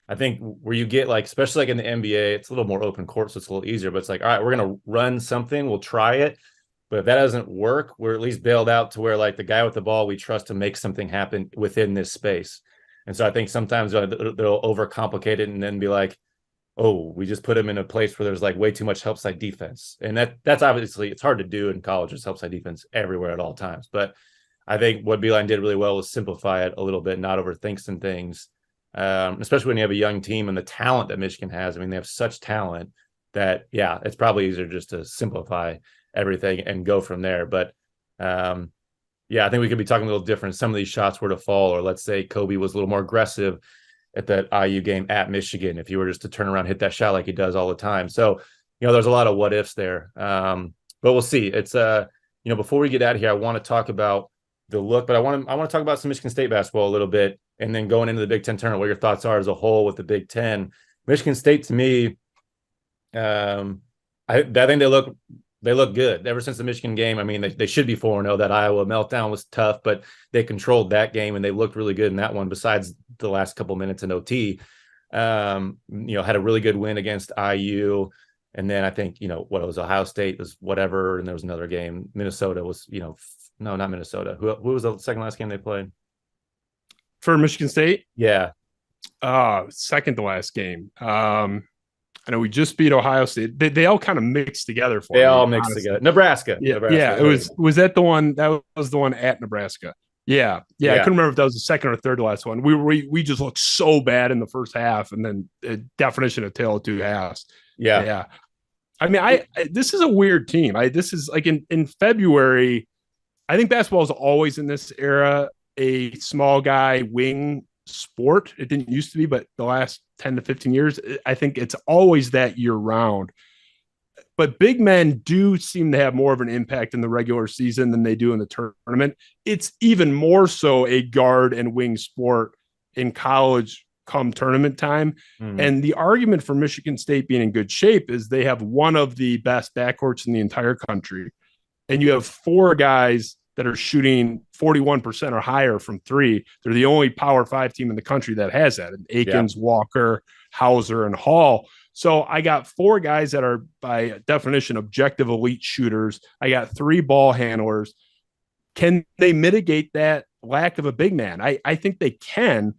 I think where you get like, especially like in the NBA, it's a little more open court, so it's a little easier. But it's like, all right, we're gonna run something, we'll try it. But if that doesn't work, we're at least bailed out to where like the guy with the ball, we trust to make something happen within this space. And so I think sometimes they'll overcomplicate it and then be like, oh, we just put him in a place where there's like way too much help side defense. And that's obviously, it's hard to do in college. There's help side defense everywhere at all times. But I think what Beeline did really well was simplify it a little bit, not overthink some things, especially when you have a young team and the talent that Michigan has. I mean, they have such talent that, yeah, it's probably easier just to simplify everything and go from there. But yeah, I think we could be talking a little different. Some of these shots were to fall, or let's say Kobe was a little more aggressive at that IU game at Michigan, if you were just to turn around, hit that shot like he does all the time. So, there's a lot of what ifs there. But we'll see. It's before we get out of here, I want to talk about the look, but I want to talk about some Michigan State basketball a little bit, and then going into the Big Ten tournament, what your thoughts are as a whole with the Big Ten. Michigan State, to me, I think they look good ever since the Michigan game. I mean, they should be 4-0. That Iowa meltdown was tough, but they controlled that game and they looked really good in that one. Besides the last couple minutes in OT, had a really good win against IU. And then I think, what it was, Ohio State was whatever. And there was another game. Minnesota was, no, not Minnesota. Who was the second last game they played? For Michigan State? Yeah. Second to last game. I know we just beat Ohio State. They all kind of mixed together for me. They all mixed together. Nebraska. Yeah, Nebraska. Yeah. Was that the one? That was the one at Nebraska. Yeah. I couldn't remember if that was the second or third to last one. We just looked so bad in the first half, and then definition of tale of two halves. Yeah. I mean, this is a weird team. This is like in February. I think basketball is always in this era a small guy wing sport. It didn't used to be, but the last 10 to 15 years, I think it's always that year round. But big men do seem to have more of an impact in the regular season than they do in the tournament. It's even more so a guard and wing sport in college come tournament time. Mm-hmm. And the argument for Michigan State being in good shape is they have one of the best backcourts in the entire country. And you have four guys that are shooting 41% or higher from three. They're the only Power 5 team in the country that has that. And Akins, Walker, Hauser, and Hall. So I got four guys that are, by definition, objective elite shooters. I got three ball handlers. Can they mitigate that lack of a big man? I think they can,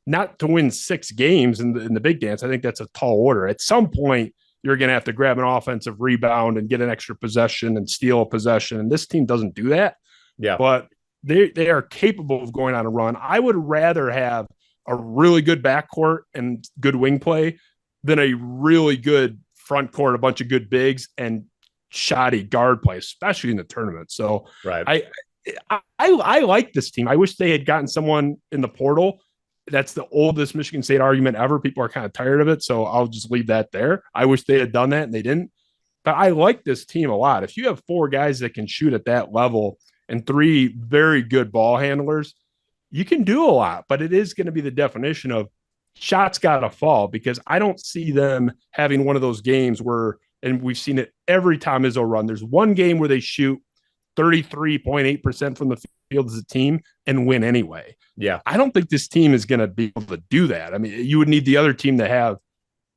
not to win 6 games in the big dance. I think that's a tall order. At some point, you're going to have to grab an offensive rebound and get an extra possession and steal a possession. And this team doesn't do that. Yeah. But they are capable of going on a run. I would rather have a really good backcourt and good wing play than a really good front court, a bunch of good bigs, and shoddy guard play, especially in the tournament. So right. I like this team. I wish they had gotten someone in the portal. That's the oldest Michigan State argument ever. People are kind of tired of it, so I'll just leave that there. I wish they had done that, and they didn't. But I like this team a lot. If you have four guys that can shoot at that level and three very good ball handlers, you can do a lot. But it is going to be the definition of shots got to fall, because I don't see them having one of those games where, and we've seen it every time Izzo run, there's one game where they shoot 33.8% from the field as a team and win anyway. Yeah. I don't think this team is going to be able to do that. I mean, you would need the other team to have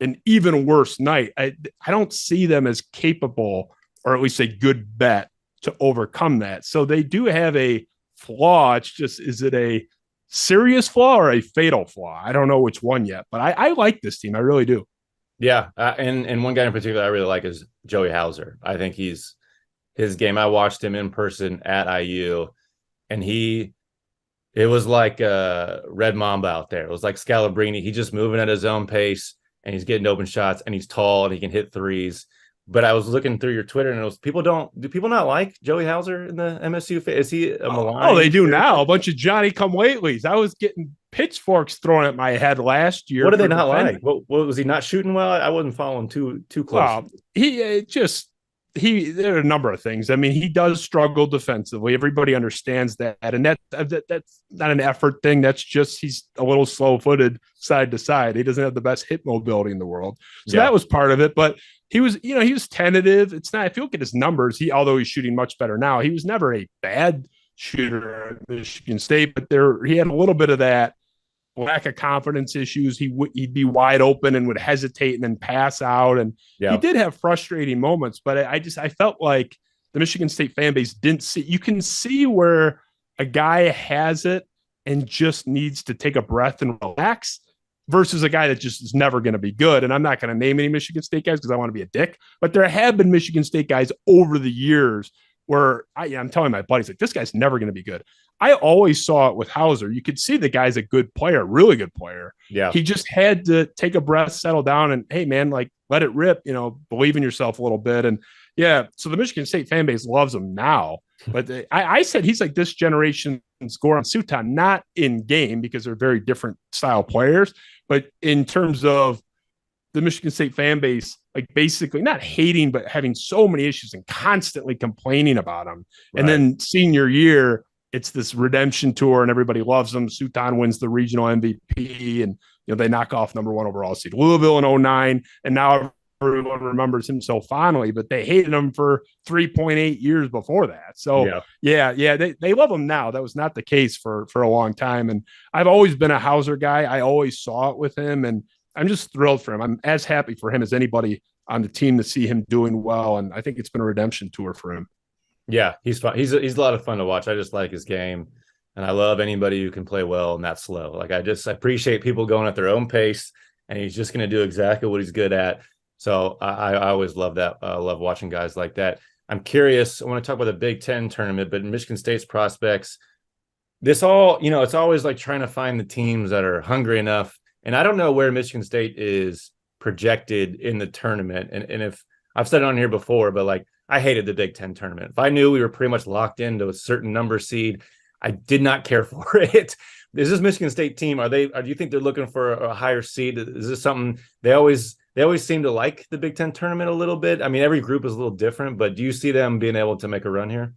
an even worse night. I don't see them as capable, or at least a good bet, to overcome that. So they do have a flaw. It's just, is it a serious flaw or a fatal flaw? I don't know which one yet, but I like this team. I really do. Yeah. And one guy in particular I really like is Joey Hauser. I think his game, I watched him in person at IU, and it was like Red Mamba out there. It was like Scalabrini. He's just moving at his own pace, and he's getting open shots, and he's tall, and he can hit threes. But I was looking through your Twitter, and do people not like Joey Hauser in the MSU? Is he a malign? Oh, they do now. A bunch of Johnny come latelys. I was getting pitchforks thrown at my head last year. What did they not like? What was he not shooting well? I wasn't following too close. Well, he just there are a number of things. I mean, he does struggle defensively. Everybody understands that. And that's not an effort thing. That's just he's a little slow footed side to side. He doesn't have the best hip mobility in the world. So that was part of it. But he was tentative. It's not, if you look at his numbers, although he's shooting much better now, he was never a bad shooter at Michigan State, but he had a little bit of that lack of confidence issues. He'd be wide open and would hesitate and then pass out. And he did have frustrating moments, but I felt like the Michigan State fan base didn't see. You can see where a guy has it and just needs to take a breath and relax versus a guy that just is never going to be good. And I'm not going to name any Michigan State guys because I want to be a dick, but there have been Michigan State guys over the years where I'm telling my buddies, like, this guy's never going to be good. I always saw it with Hauser. You could see the guy's a good player, really good player. Yeah. He just had to take a breath, settle down, and, hey, man, like, let it rip, believe in yourself a little bit. And, yeah, so the Michigan State fan base loves him now. But I said he's like this generation's Goran Sutan, not in game because they're very different style players, but in terms of the Michigan State fan base, like basically not hating, but having so many issues and constantly complaining about him. Right. And then senior year, it's this redemption tour and everybody loves him. Sutan wins the regional MVP and, they knock off number 1 overall seed Louisville in 2009. And now everyone remembers him so fondly, but they hated him for 3.8 years before that. So they love him now. That was not the case for a long time. And I've always been a Hauser guy. I always saw it with him, and I'm just thrilled for him. I'm as happy for him as anybody on the team to see him doing well. And I think it's been a redemption tour for him. Yeah, he's fun. He's a lot of fun to watch. I just like his game, and I love anybody who can play well and not slow. Like I appreciate people going at their own pace, and he's just going to do exactly what he's good at. So I always love that. Love watching guys like that. I'm curious. I want to talk about the Big Ten tournament, but in Michigan State's prospects, it's always like trying to find the teams that are hungry enough. And I don't know where Michigan State is projected in the tournament. And if I've said it on here before, but like I hated the Big Ten tournament. If I knew we were pretty much locked into a certain number seed, I did not care for it. Is this Michigan State team? Do you think they're looking for a higher seed? Is this something they always seem to like the Big Ten tournament a little bit? I mean, every group is a little different, but do you see them being able to make a run here?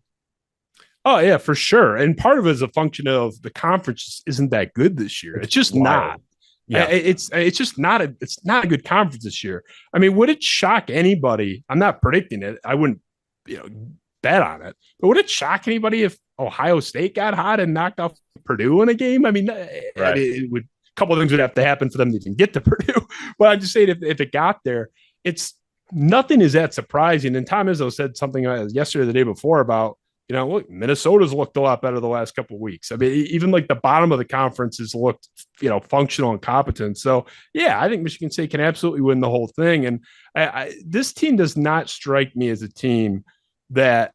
Oh yeah, for sure. And part of it is a function of the conference isn't that good this year. It's just not. Yeah, it's just not a good conference this year. I mean, would it shock anybody? I'm not predicting it. I wouldn't, bet on it. But would it shock anybody if Ohio State got hot and knocked off Purdue in a game? I mean, right. It would. A couple of things would have to happen for them to even get to Purdue. But I'm just saying, if it got there, nothing is that surprising. And Tom Izzo said something yesterday, or the day before, about look, Minnesota's looked a lot better the last couple of weeks. I mean, even like the bottom of the conference has looked, functional and competent. So, yeah, I think Michigan State can absolutely win the whole thing. And this team does not strike me as a team that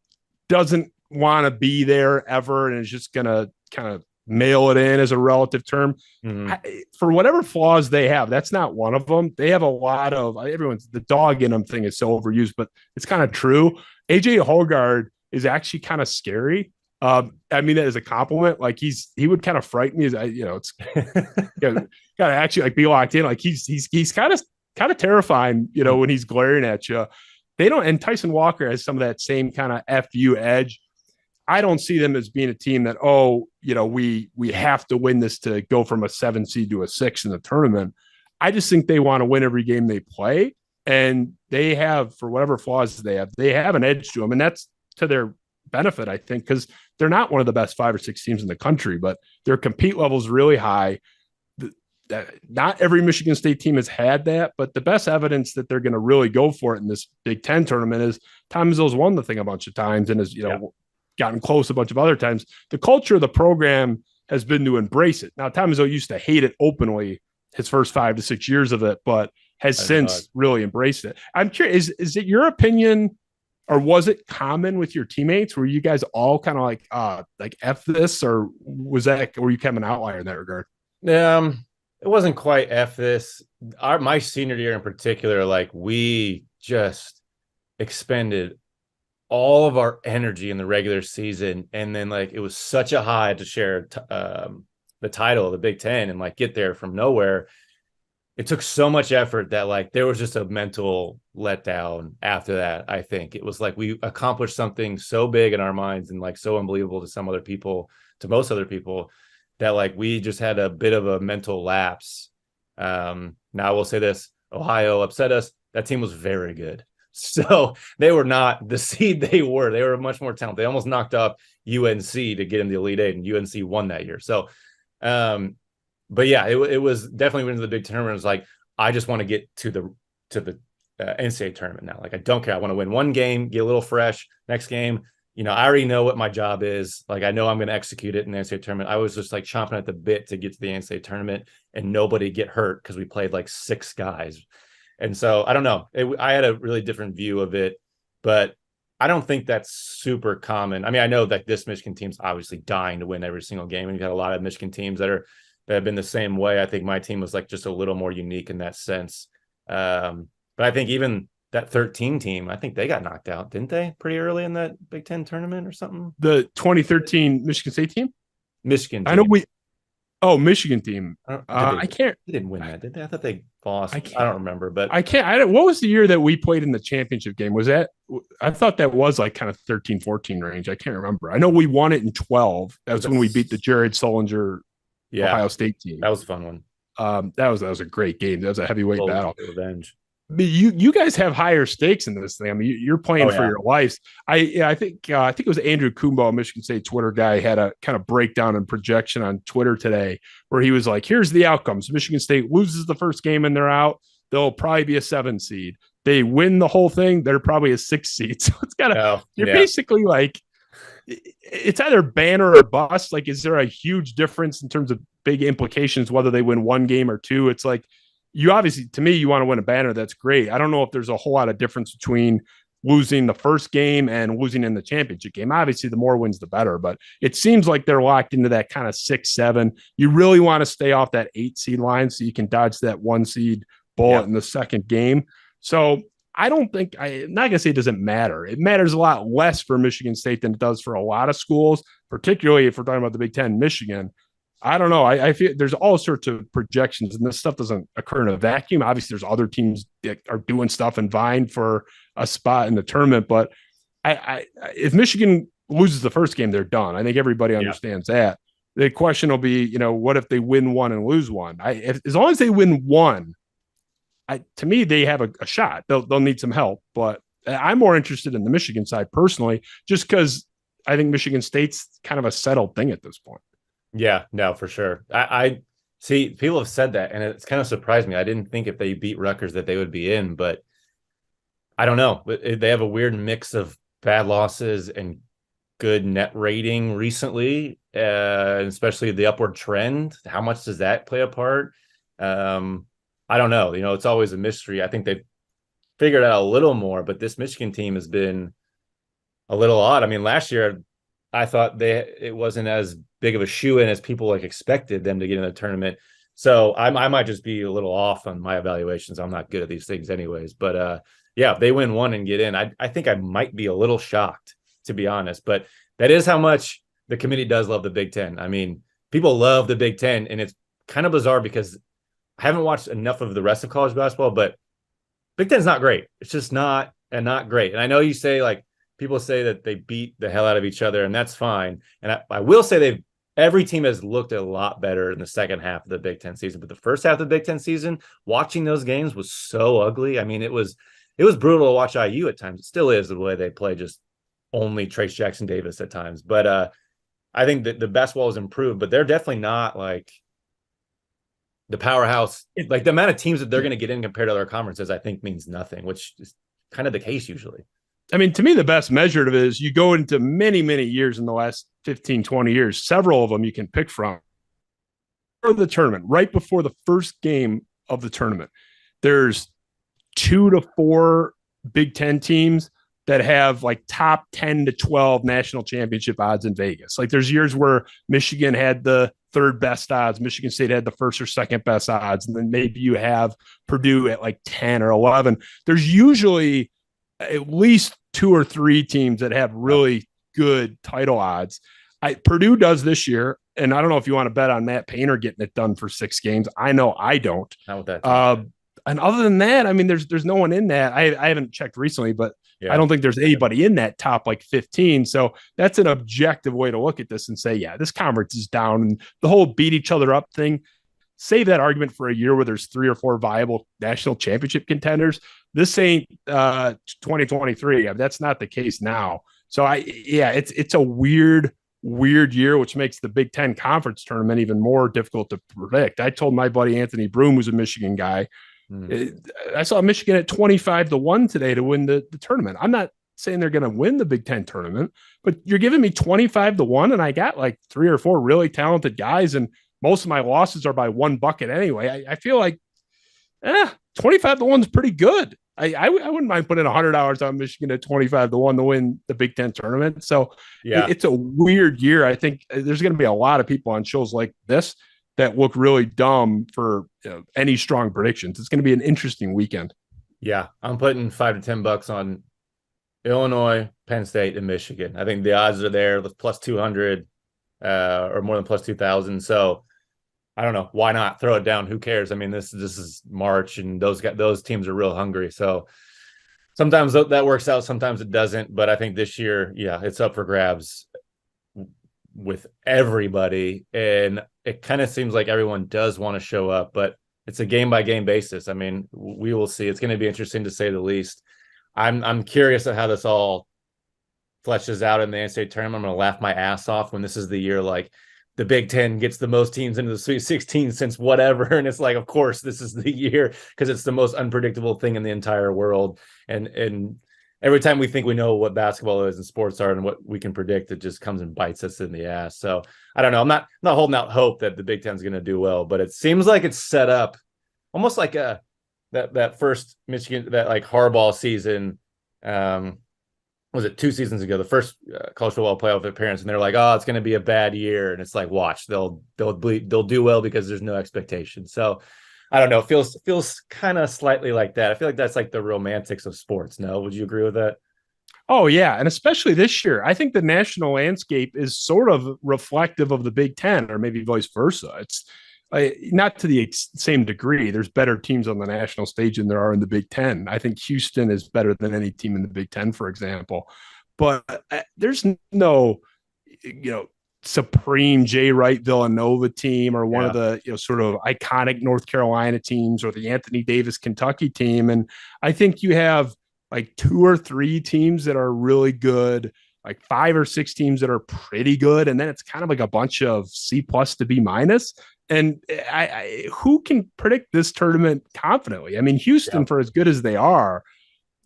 doesn't want to be there ever and is just going to kind of mail it in as a relative term. Mm-hmm. For whatever flaws they have, that's not one of them. They have a lot of the dog in them thing is so overused, but it's kind of true. AJ Hogard is actually kind of scary. I mean that as a compliment. Like he would kind of frighten me. It's gotta actually like be locked in. Like he's kind of terrifying. When he's glaring at you. They don't. And Tyson Walker has some of that same kind of FU edge. I don't see them as being a team that we have to win this to go from a 7 seed to a 6 in the tournament. I just think they want to win every game they play, and they have, for whatever flaws they have an edge to them, and that's to their benefit, I think, because they're not one of the best 5 or 6 teams in the country, but their compete level is really high. Not every Michigan State team has had that, but the best evidence that they're going to really go for it in this Big Ten tournament is Tom Izzo's won the thing a bunch of times and has, gotten close a bunch of other times. The culture of the program has been to embrace it. Now, Tom Izzo used to hate it openly his first 5 to 6 years of it, but has since really embraced it. I'm curious, is it your opinion, or was it common with your teammates? Were you guys all kind of like F this, or were you kind of an outlier in that regard? It wasn't quite F this. My senior year in particular, like we just expended all of our energy in the regular season, and then like it was such a high to share the title of the Big Ten and like get there from nowhere. it took so much effort that like there was just a mental letdown after that. I think it was like we accomplished something so big in our minds and like so unbelievable to some other people, to most other people, that like we just had a bit of a mental lapse. Now I will say this: Ohio upset us. That team was very good. So they were not the seed they were. They were much more talented. They almost knocked off UNC to get in the Elite Eight, and UNC won that year. So, but yeah, it was definitely winning the big tournament. It was like, I just want to get to the NCAA tournament now. Like, I don't care. I want to win one game, get a little fresh. Next game, I already know what my job is. Like, I know I'm going to execute it in the NCAA tournament. I was just like chomping at the bit to get to the NCAA tournament and nobody get hurt because we played like 6 guys. And so I don't know. I had a really different view of it, but I don't think that's super common. I mean, I know that this Michigan team's obviously dying to win every single game, and you've got a lot of Michigan teams that have been the same way. I think my team was like just a little more unique in that sense. But I think even that 13 team, I think they got knocked out, didn't they? Pretty early in that Big Ten tournament or something. The 2013 Michigan State team. Michigan team. I know Michigan team. I can't. They didn't win that, did they? I thought they lost. I don't remember, but what was the year that we played in the championship game? Was that? I thought that was like kind of 13-14 range. I can't remember. I know we won it in 12. That was when we beat the Jared Solinger Ohio State team. That was a fun one. That was a great game. That was a heavyweight battle. Revenge. But you guys have higher stakes in this thing. I mean, you're playing for your lives. I think it was Andrew Kumbo, a Michigan State Twitter guy, had a kind of breakdown and projection on Twitter today where he was like, here's the outcomes. Michigan State loses the first game and they're out. They'll probably be a 7 seed. They win the whole thing, they're probably a 6 seed. So it's you're basically like, it's either banner or bust. Like, is there a huge difference in terms of big implications, whether they win 1 game or 2? It's like, you obviously, to me, you want to win a banner. That's great. I don't know if there's a whole lot of difference between losing the first game and losing in the championship game. Obviously, the more wins, the better. But it seems like they're locked into that kind of 6-7. You really want to stay off that 8 seed line so you can dodge that 1 seed bullet in the second game. So I'm not going to say it doesn't matter. It matters a lot less for Michigan State than it does for a lot of schools, particularly if we're talking about the Big Ten, Michigan. I don't know. I feel there's all sorts of projections, and this stuff doesn't occur in a vacuum. Obviously, there's other teams that are doing stuff and vying for a spot in the tournament. But if Michigan loses the first game, they're done. I think everybody understands that. The question will be, what if they win 1 and lose 1? As long as they win 1, to me, they have a shot. They'll need some help. But I'm more interested in the Michigan side personally, just because I think Michigan State's kind of a settled thing at this point. Yeah, no, for sure. I see people have said that, and it's kind of surprised me. I didn't think if they beat Rutgers that they would be in, but I don't know. They have a weird mix of bad losses and good net rating recently, especially the upward trend. How much does that play a part? I don't know. It's always a mystery. I think they've figured out a little more, but this Michigan team has been a little odd. I mean, last year I thought it wasn't as big of a shoe-in as people expected them to get in the tournament. So I might just be a little off on my evaluations. I'm not good at these things anyways. But if they win 1 and get in, I think I might be a little shocked, to be honest. But that is how much the committee does love the Big Ten. I mean, people love the Big Ten, and it's kind of bizarre because I haven't watched enough of the rest of college basketball, but Big Ten's not great. It's just not great. And I know you say people say that they beat the hell out of each other, and that's fine. And I will say every team has looked a lot better in the second half of the Big Ten season. But the first half of the Big Ten season, watching those games was so ugly. I mean, it was brutal to watch IU at times. It still is the way they play, just only Trace Jackson Davis at times. But I think that the basketball has improved, but they're definitely not like the powerhouse. Like the amount of teams that they're going to get in compared to other conferences, I think means nothing, which is kind of the case usually. I mean, to me, the best measure of it is you go into many, many years in the last 15, 20 years, several of them you can pick from. For the tournament, right before the first game of the tournament, there's 2 to 4 Big Ten teams that have like top 10 to 12 national championship odds in Vegas. Like there's years where Michigan had the 3rd best odds, Michigan State had the 1st or 2nd best odds, and then maybe you have Purdue at like 10 or 11. There's usually at least 2 or 3 teams that have really good title odds. Purdue does this year. And I don't know if you want to bet on Matt Painter getting it done for 6 games. I know I don't. Not with that team. And other than that, I mean, there's no one in that. I haven't checked recently, but I don't think there's anybody in that top like 15. So that's an objective way to look at this and say, yeah, this conference is down. And the whole beat each other up thing, save that argument for a year where there's 3 or 4 viable national championship contenders. This ain't 2023. That's not the case now. So it's a weird year, which makes the Big Ten conference tournament even more difficult to predict. I told my buddy Anthony Broom, who's a Michigan guy, I saw Michigan at 25-1 today to win the tournament. I'm not saying they're going to win the Big Ten tournament, but you're giving me 25-1, and I got like 3 or 4 really talented guys, and most of my losses are by 1 bucket anyway. I feel like 25-1 is pretty good. I wouldn't mind putting $100 on Michigan at 25-1 to win the Big Ten tournament. So it's a weird year. I think there's going to be a lot of people on shows like this that look really dumb for any strong predictions. It's going to be an interesting weekend. Yeah, I'm putting $5 to $10 on Illinois, Penn State, and Michigan. I think the odds are there with plus 200 or more than plus 2,000. So I don't know. Why not throw it down? Who cares? I mean, this is March, and those teams are real hungry. So sometimes that works out, sometimes it doesn't. But I think this year, it's up for grabs with everybody, and it kind of seems like everyone does want to show up, but it's a game by game basis. I mean, we will see. It's going to be interesting to say the least. I'm curious at how this all fleshes out in the NCAA tournament. I'm going to laugh my ass off when this is the year like the Big Ten gets the most teams into the Sweet 16 since whatever, and it's like, of course, this is the year because it's the most unpredictable thing in the entire world. And every time we think we know what basketball is and sports are and what we can predict, it just comes and bites us in the ass. So I don't know. I'm not holding out hope that the Big Ten is going to do well, but it seems like it's set up almost like that first Michigan, that like Harbaugh season. Was it 2 seasons ago? The first college football playoff appearance, and they're like, "Oh, it's going to be a bad year," and it's like, "Watch, they'll do well because there's no expectation." So I don't know. It feels kind of slightly like that. I feel like that's like the romantics of sports. No, would you agree with that? Oh, yeah. And especially this year, I think the national landscape is sort of reflective of the Big Ten, or maybe vice versa. It's not to the same degree. There's better teams on the national stage than there are in the Big Ten. I think Houston is better than any team in the Big Ten, for example. But there's no, supreme Jay Wright Villanova team, or one of the sort of iconic North Carolina teams, or the Anthony Davis Kentucky team. And I think you have like 2 or 3 teams that are really good, like 5 or 6 teams that are pretty good, and then it's kind of like a bunch of C+ to B-. And who can predict this tournament confidently? I mean, Houston, for as good as they are,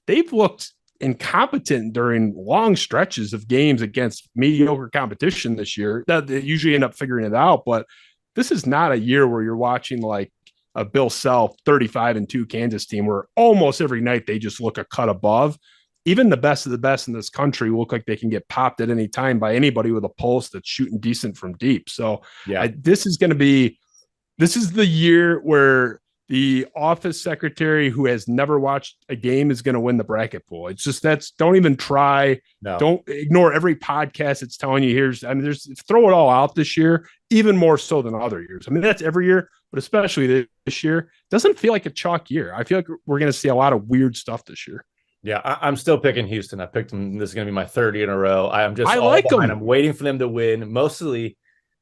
they've looked incompetent during long stretches of games against mediocre competition this year. They usually end up figuring it out, but this is not a year where you're watching like a Bill Self 35-2 Kansas team where almost every night they just look a cut above. Even the best of the best in this country look like they can get popped at any time by anybody with a pulse that's shooting decent from deep. So this is the year where the office secretary who has never watched a game is going to win the bracket pool. It's just, don't even try. No. Don't ignore every podcast it's telling you throw it all out this year, even more so than other years. I mean, that's every year, but especially this year. It doesn't feel like a chalk year. I feel like we're going to see a lot of weird stuff this year. Yeah, I'm still picking Houston. I picked them. This is going to be my 30 in a row. I like them. I'm waiting for them to win, mostly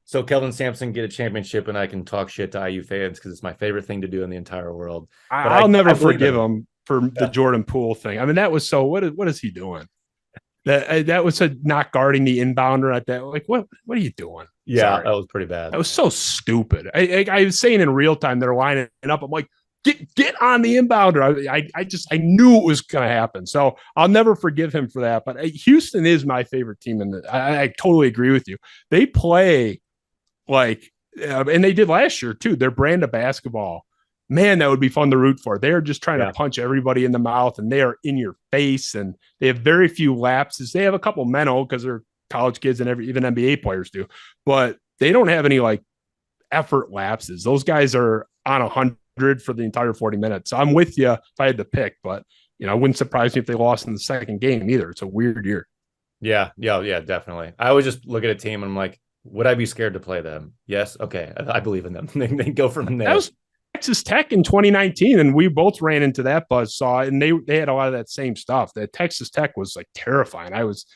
so Kelvin Sampson get a championship and I can talk shit to IU fans because it's my favorite thing to do in the entire world. But I'll never forgive him for the Jordan Poole thing. I mean, that was so. What is he doing? That was not guarding the inbounder at that. Like, what are you doing? Yeah, Sorry. That was pretty bad. That was so stupid. I was saying in real time they're lining up. I'm like, Get on the inbounder. I knew it was going to happen. So I'll never forgive him for that. But Houston is my favorite team. I totally agree with you. They play like, and they did last year too, their brand of basketball. Man, that would be fun to root for. They're just trying to punch everybody in the mouth, and they are in your face, and they have very few lapses. They have a couple mental because they're college kids, and even NBA players do, but they don't have any like effort lapses. Those guys are on 100 for the entire 40 minutes. So I'm with you if I had to pick, but it wouldn't surprise me if they lost in the second game either. It's a weird year. Yeah, definitely. I always just look at a team and I'm like, Would I be scared to play them? Yes. Okay. I believe in them. They go from there. That was Texas Tech in 2019, and we both ran into that buzzsaw, and they had a lot of that same stuff. That Texas Tech was like terrifying. I was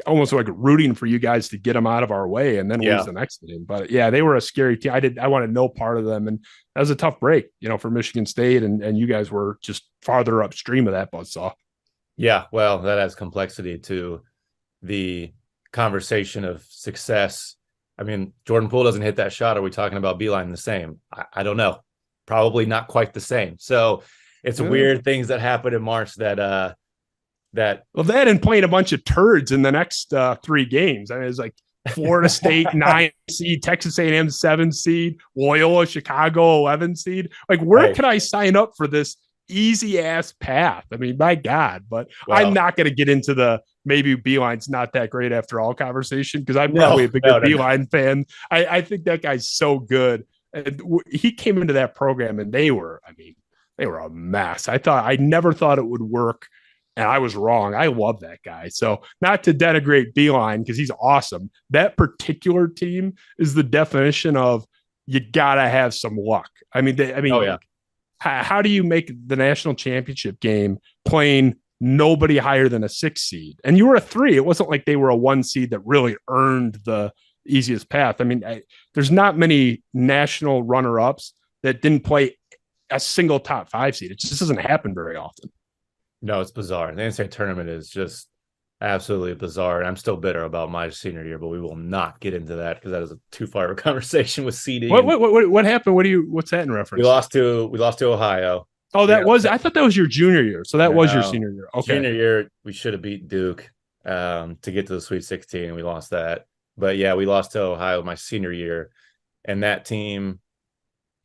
almost like rooting for you guys to get them out of our way and then lose the next game. But yeah, they were a scary team. I wanted no part of them, and that was a tough break, for Michigan State, and you guys were just farther upstream of that buzzsaw. Yeah, well, that adds complexity to the conversation of success. I mean, Jordan Poole doesn't hit that shot. Are we talking about Beeline the same? I don't know. Probably not quite the same. So it's weird things that happen in March that and playing a bunch of turds in the next 3 games. I mean, it's like Florida State 9 seed, Texas A&M 7 seed, Loyola Chicago 11 seed. Like, where can I sign up for this easy ass path? I mean, my God, but I'm not going to get into the maybe Beeline's not that great after all conversation, because I'm probably a bigger Beeline fan. I think that guy's so good. And he came into that program and they were a mess. I never thought it would work. And I was wrong. I love that guy. So not to denigrate Beeline, because he's awesome. That particular team is the definition of you got to have some luck. I mean, how do you make the national championship game playing nobody higher than a 6 seed? And you were a 3. It wasn't like they were a 1 seed that really earned the easiest path. I mean, there's not many national runner-ups that didn't play a single top 5 seed. It just doesn't happen very often. No, it's bizarre. The NCAA tournament is just absolutely bizarre. And I'm still bitter about my senior year, but we will not get into that because that is a too far of a conversation with seeding. What happened? What's that in reference? We lost to Ohio. Oh, I thought that was your junior year. So that was your senior year. Okay. Junior year, we should have beat Duke to get to the Sweet 16, and we lost that. But yeah, we lost to Ohio my senior year. And that team,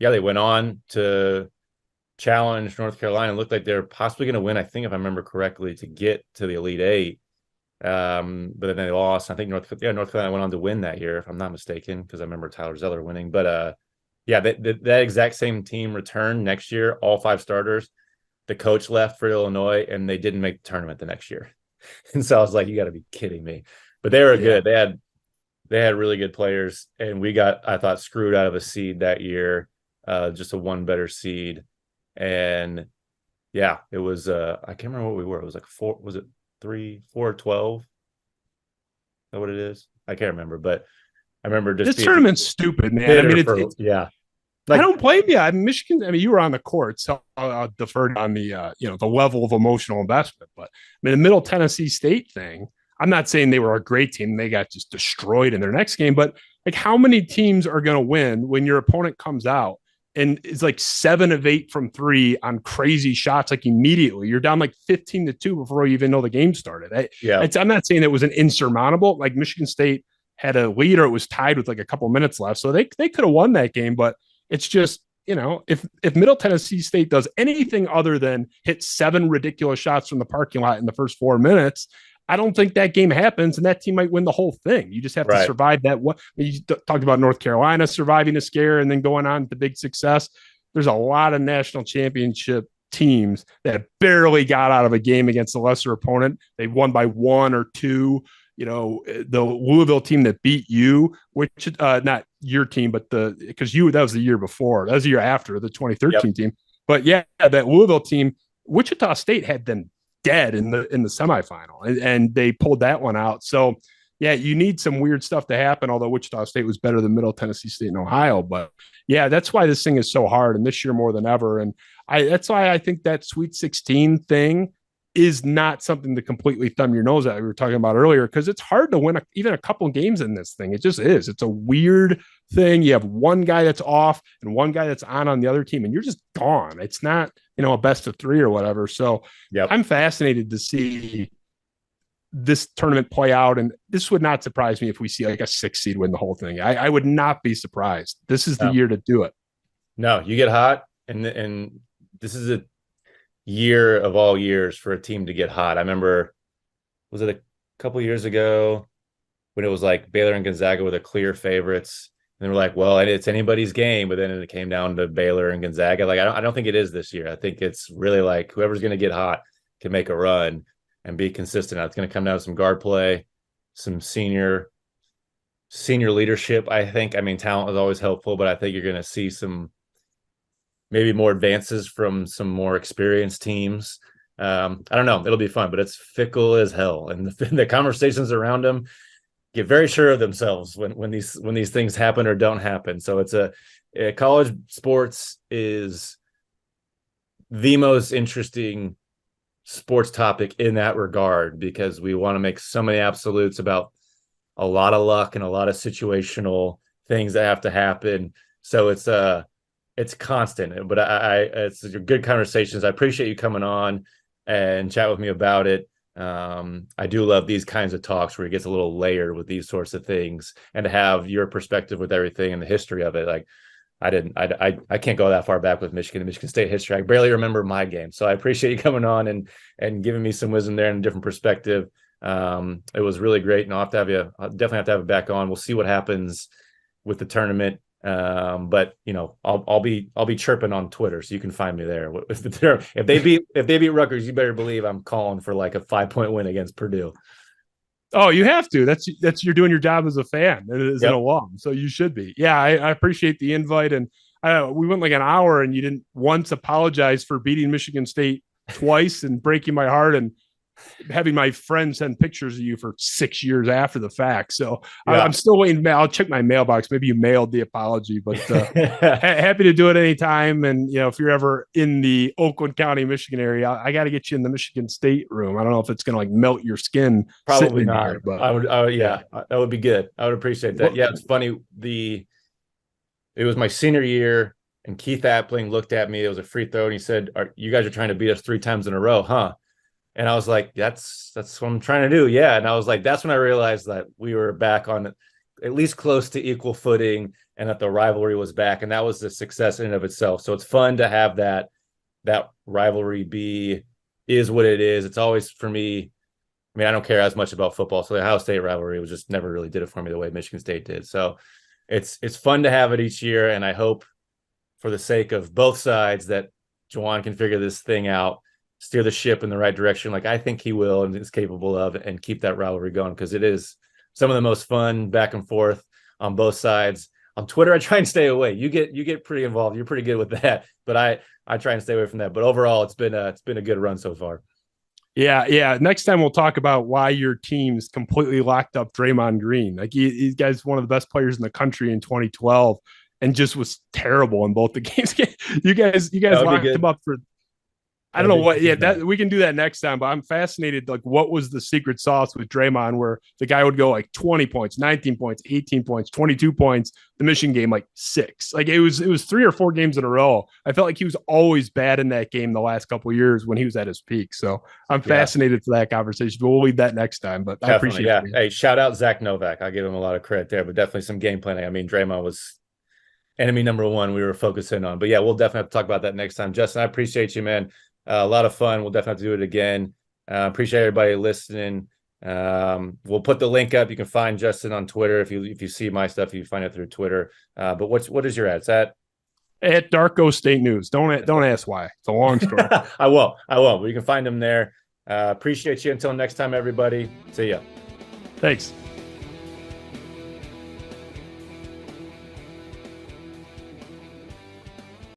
they went on to challenge North Carolina. It looked like they're possibly going to win, I think, if I remember correctly, to get to the Elite Eight. But then they lost. I think North Carolina went on to win that year, if I'm not mistaken, because I remember Tyler Zeller winning. But that exact same team returned next year, all 5 starters. The coach left for Illinois, and they didn't make the tournament the next year. And so I was like, you got to be kidding me. But they were good. They had really good players, and we got, I thought, screwed out of a seed that year, just a 1 better seed. And it was I can't remember what we were. It was like 4, was it 3, 4, 12? Is that what it is? I can't remember, but I remember just this tournament's stupid, man. I mean, Like, I don't blame you. I mean, Michigan, you were on the court, so I'll defer on the the level of emotional investment. But I mean, the Middle Tennessee State thing, I'm not saying they were a great team. They got just destroyed in their next game, but like, how many teams are going to win when your opponent comes out and it's like 7 of 8 from 3 on crazy shots, like immediately? You're down like 15-2 before you even know the game started. I'm not saying it was an insurmountable, like Michigan State had a lead or it was tied with like a couple minutes left. So they could have won that game, but it's just, if Middle Tennessee State does anything other than hit 7 ridiculous shots from the parking lot in the first 4 minutes, I don't think that game happens, and that team might win the whole thing. You just have to survive that. You talked about North Carolina surviving a scare and then going on to big success. There's a lot of national championship teams that barely got out of a game against a lesser opponent. They won by 1 or 2. The Louisville team that beat you, which not your team, but because that was the year before. That was the year after, the 2013 team. But that Louisville team, Wichita State had them dead in the semifinal, and they pulled that one out. So you need some weird stuff to happen, although Wichita State was better than Middle Tennessee State and Ohio. But that's why this thing is so hard, and this year more than ever. And that's why I think that Sweet 16 thing is not something to completely thumb your nose at. We were talking about earlier, because it's hard to win even a couple games in this thing. It just is. It's a weird thing. You have one guy that's off and one guy that's on the other team, and you're just gone. It's not, a best of 3 or whatever. So I'm fascinated to see this tournament play out. And this would not surprise me if we see like a 6 seed win the whole thing. I would not be surprised. This is the year to do it. No, you get hot, and this is a year of all years for a team to get hot. I remember, was it a couple years ago when it was like Baylor and Gonzaga were the clear favorites, and they were like, well, it's anybody's game, but then it came down to Baylor and Gonzaga. Like, I don't think it is this year. I think it's really like whoever's going to get hot can make a run and be consistent. It's going to come down to some guard play, some senior senior leadership. I mean, talent is always helpful, but I think you're going to see some maybe more advances from some more experienced teams. I don't know. It'll be fun, but it's fickle as hell, and the conversations around them get very sure of themselves when these things happen or don't happen. So it's college sports is the most interesting sports topic in that regard, because we want to make so many absolutes about a lot of luck and a lot of situational things that have to happen. So it's constant, but it's good conversations. I appreciate you coming on and chat with me about it. I do love these kinds of talks where it gets a little layered with these sorts of things, and to have your perspective with everything and the history of it. Like I can't go that far back with Michigan and Michigan State history. I barely remember my game. So I appreciate you coming on and giving me some wisdom there and a different perspective. It was really great. And I'll definitely have to have it back on. We'll see what happens with the tournament. But I'll be chirping on Twitter, so you can find me there. If they beat Rutgers, you better believe I'm calling for like a 5-point win against Purdue. Oh, you have to. That's you're doing your job as a fan and as an alum, so you should be. Yeah, I appreciate the invite, and we went like an hour, and you didn't once apologize for beating Michigan State twice and breaking my heart and having my friend send pictures of you for 6 years after the fact. So yeah. I'm still waiting. I'll check my mailbox. Maybe you mailed the apology, but happy to do it anytime. And, if you're ever in the Oakland County, Michigan area, I got to get you in the Michigan State room. I don't know if it's going to like melt your skin. Probably not. There, but I would, that would be good. I would appreciate that. Yeah. It's funny. It was my senior year, and Keith Appling looked at me. It was a free throw, and he said, "You guys are trying to beat us 3 times in a row, huh?" And I was like, that's what I'm trying to do. Yeah. And I was like, that's when I realized that we were back on at least close to equal footing, and that the rivalry was back. And that was a success in and of itself. So it's fun to have that rivalry is what it is. It's always, for me, I mean, I don't care as much about football. So the Ohio State rivalry was just never really did it for me the way Michigan State did. So it's fun to have it each year. And I hope, for the sake of both sides, that Juwan can figure this thing out, steer the ship in the right direction, like I think he will and is capable of, and keep that rivalry going, because it is some of the most fun back and forth on both sides. On Twitter, I try and stay away. You get pretty involved. You're pretty good with that, but I try and stay away from that. But overall, it's been a good run so far. Yeah. Next time we'll talk about why your team's completely locked up Draymond Green. Like he guy's one of the best players in the country in 2012, and just was terrible in both the games. You guys locked him up for. I don't know what. Yeah, that we can do that next time. But I'm fascinated. Like, what was the secret sauce with Draymond, where the guy would go like 20 points, 19 points, 18 points, 22 points. The Michigan game, like 6. Like it was 3 or 4 games in a row. I felt like he was always bad in that game the last couple of years when he was at his peak. So I'm fascinated for that conversation. But we'll leave that next time. But I appreciate it. Hey, shout out Zach Novak. I give him a lot of credit there, but definitely some game planning. I mean, Draymond was enemy number 1 we were focusing on. But yeah, we'll definitely have to talk about that next time. Justin, I appreciate you, man. A lot of fun. We'll definitely have to do it again. Appreciate everybody listening. We'll put the link up. You can find Justin on Twitter. If you see my stuff, you find it through Twitter. But what is your ad? It's at Darko State News. Don't ask why. It's a long story. I won't. But you can find them there. Appreciate you. Until next time, everybody. See ya. Thanks.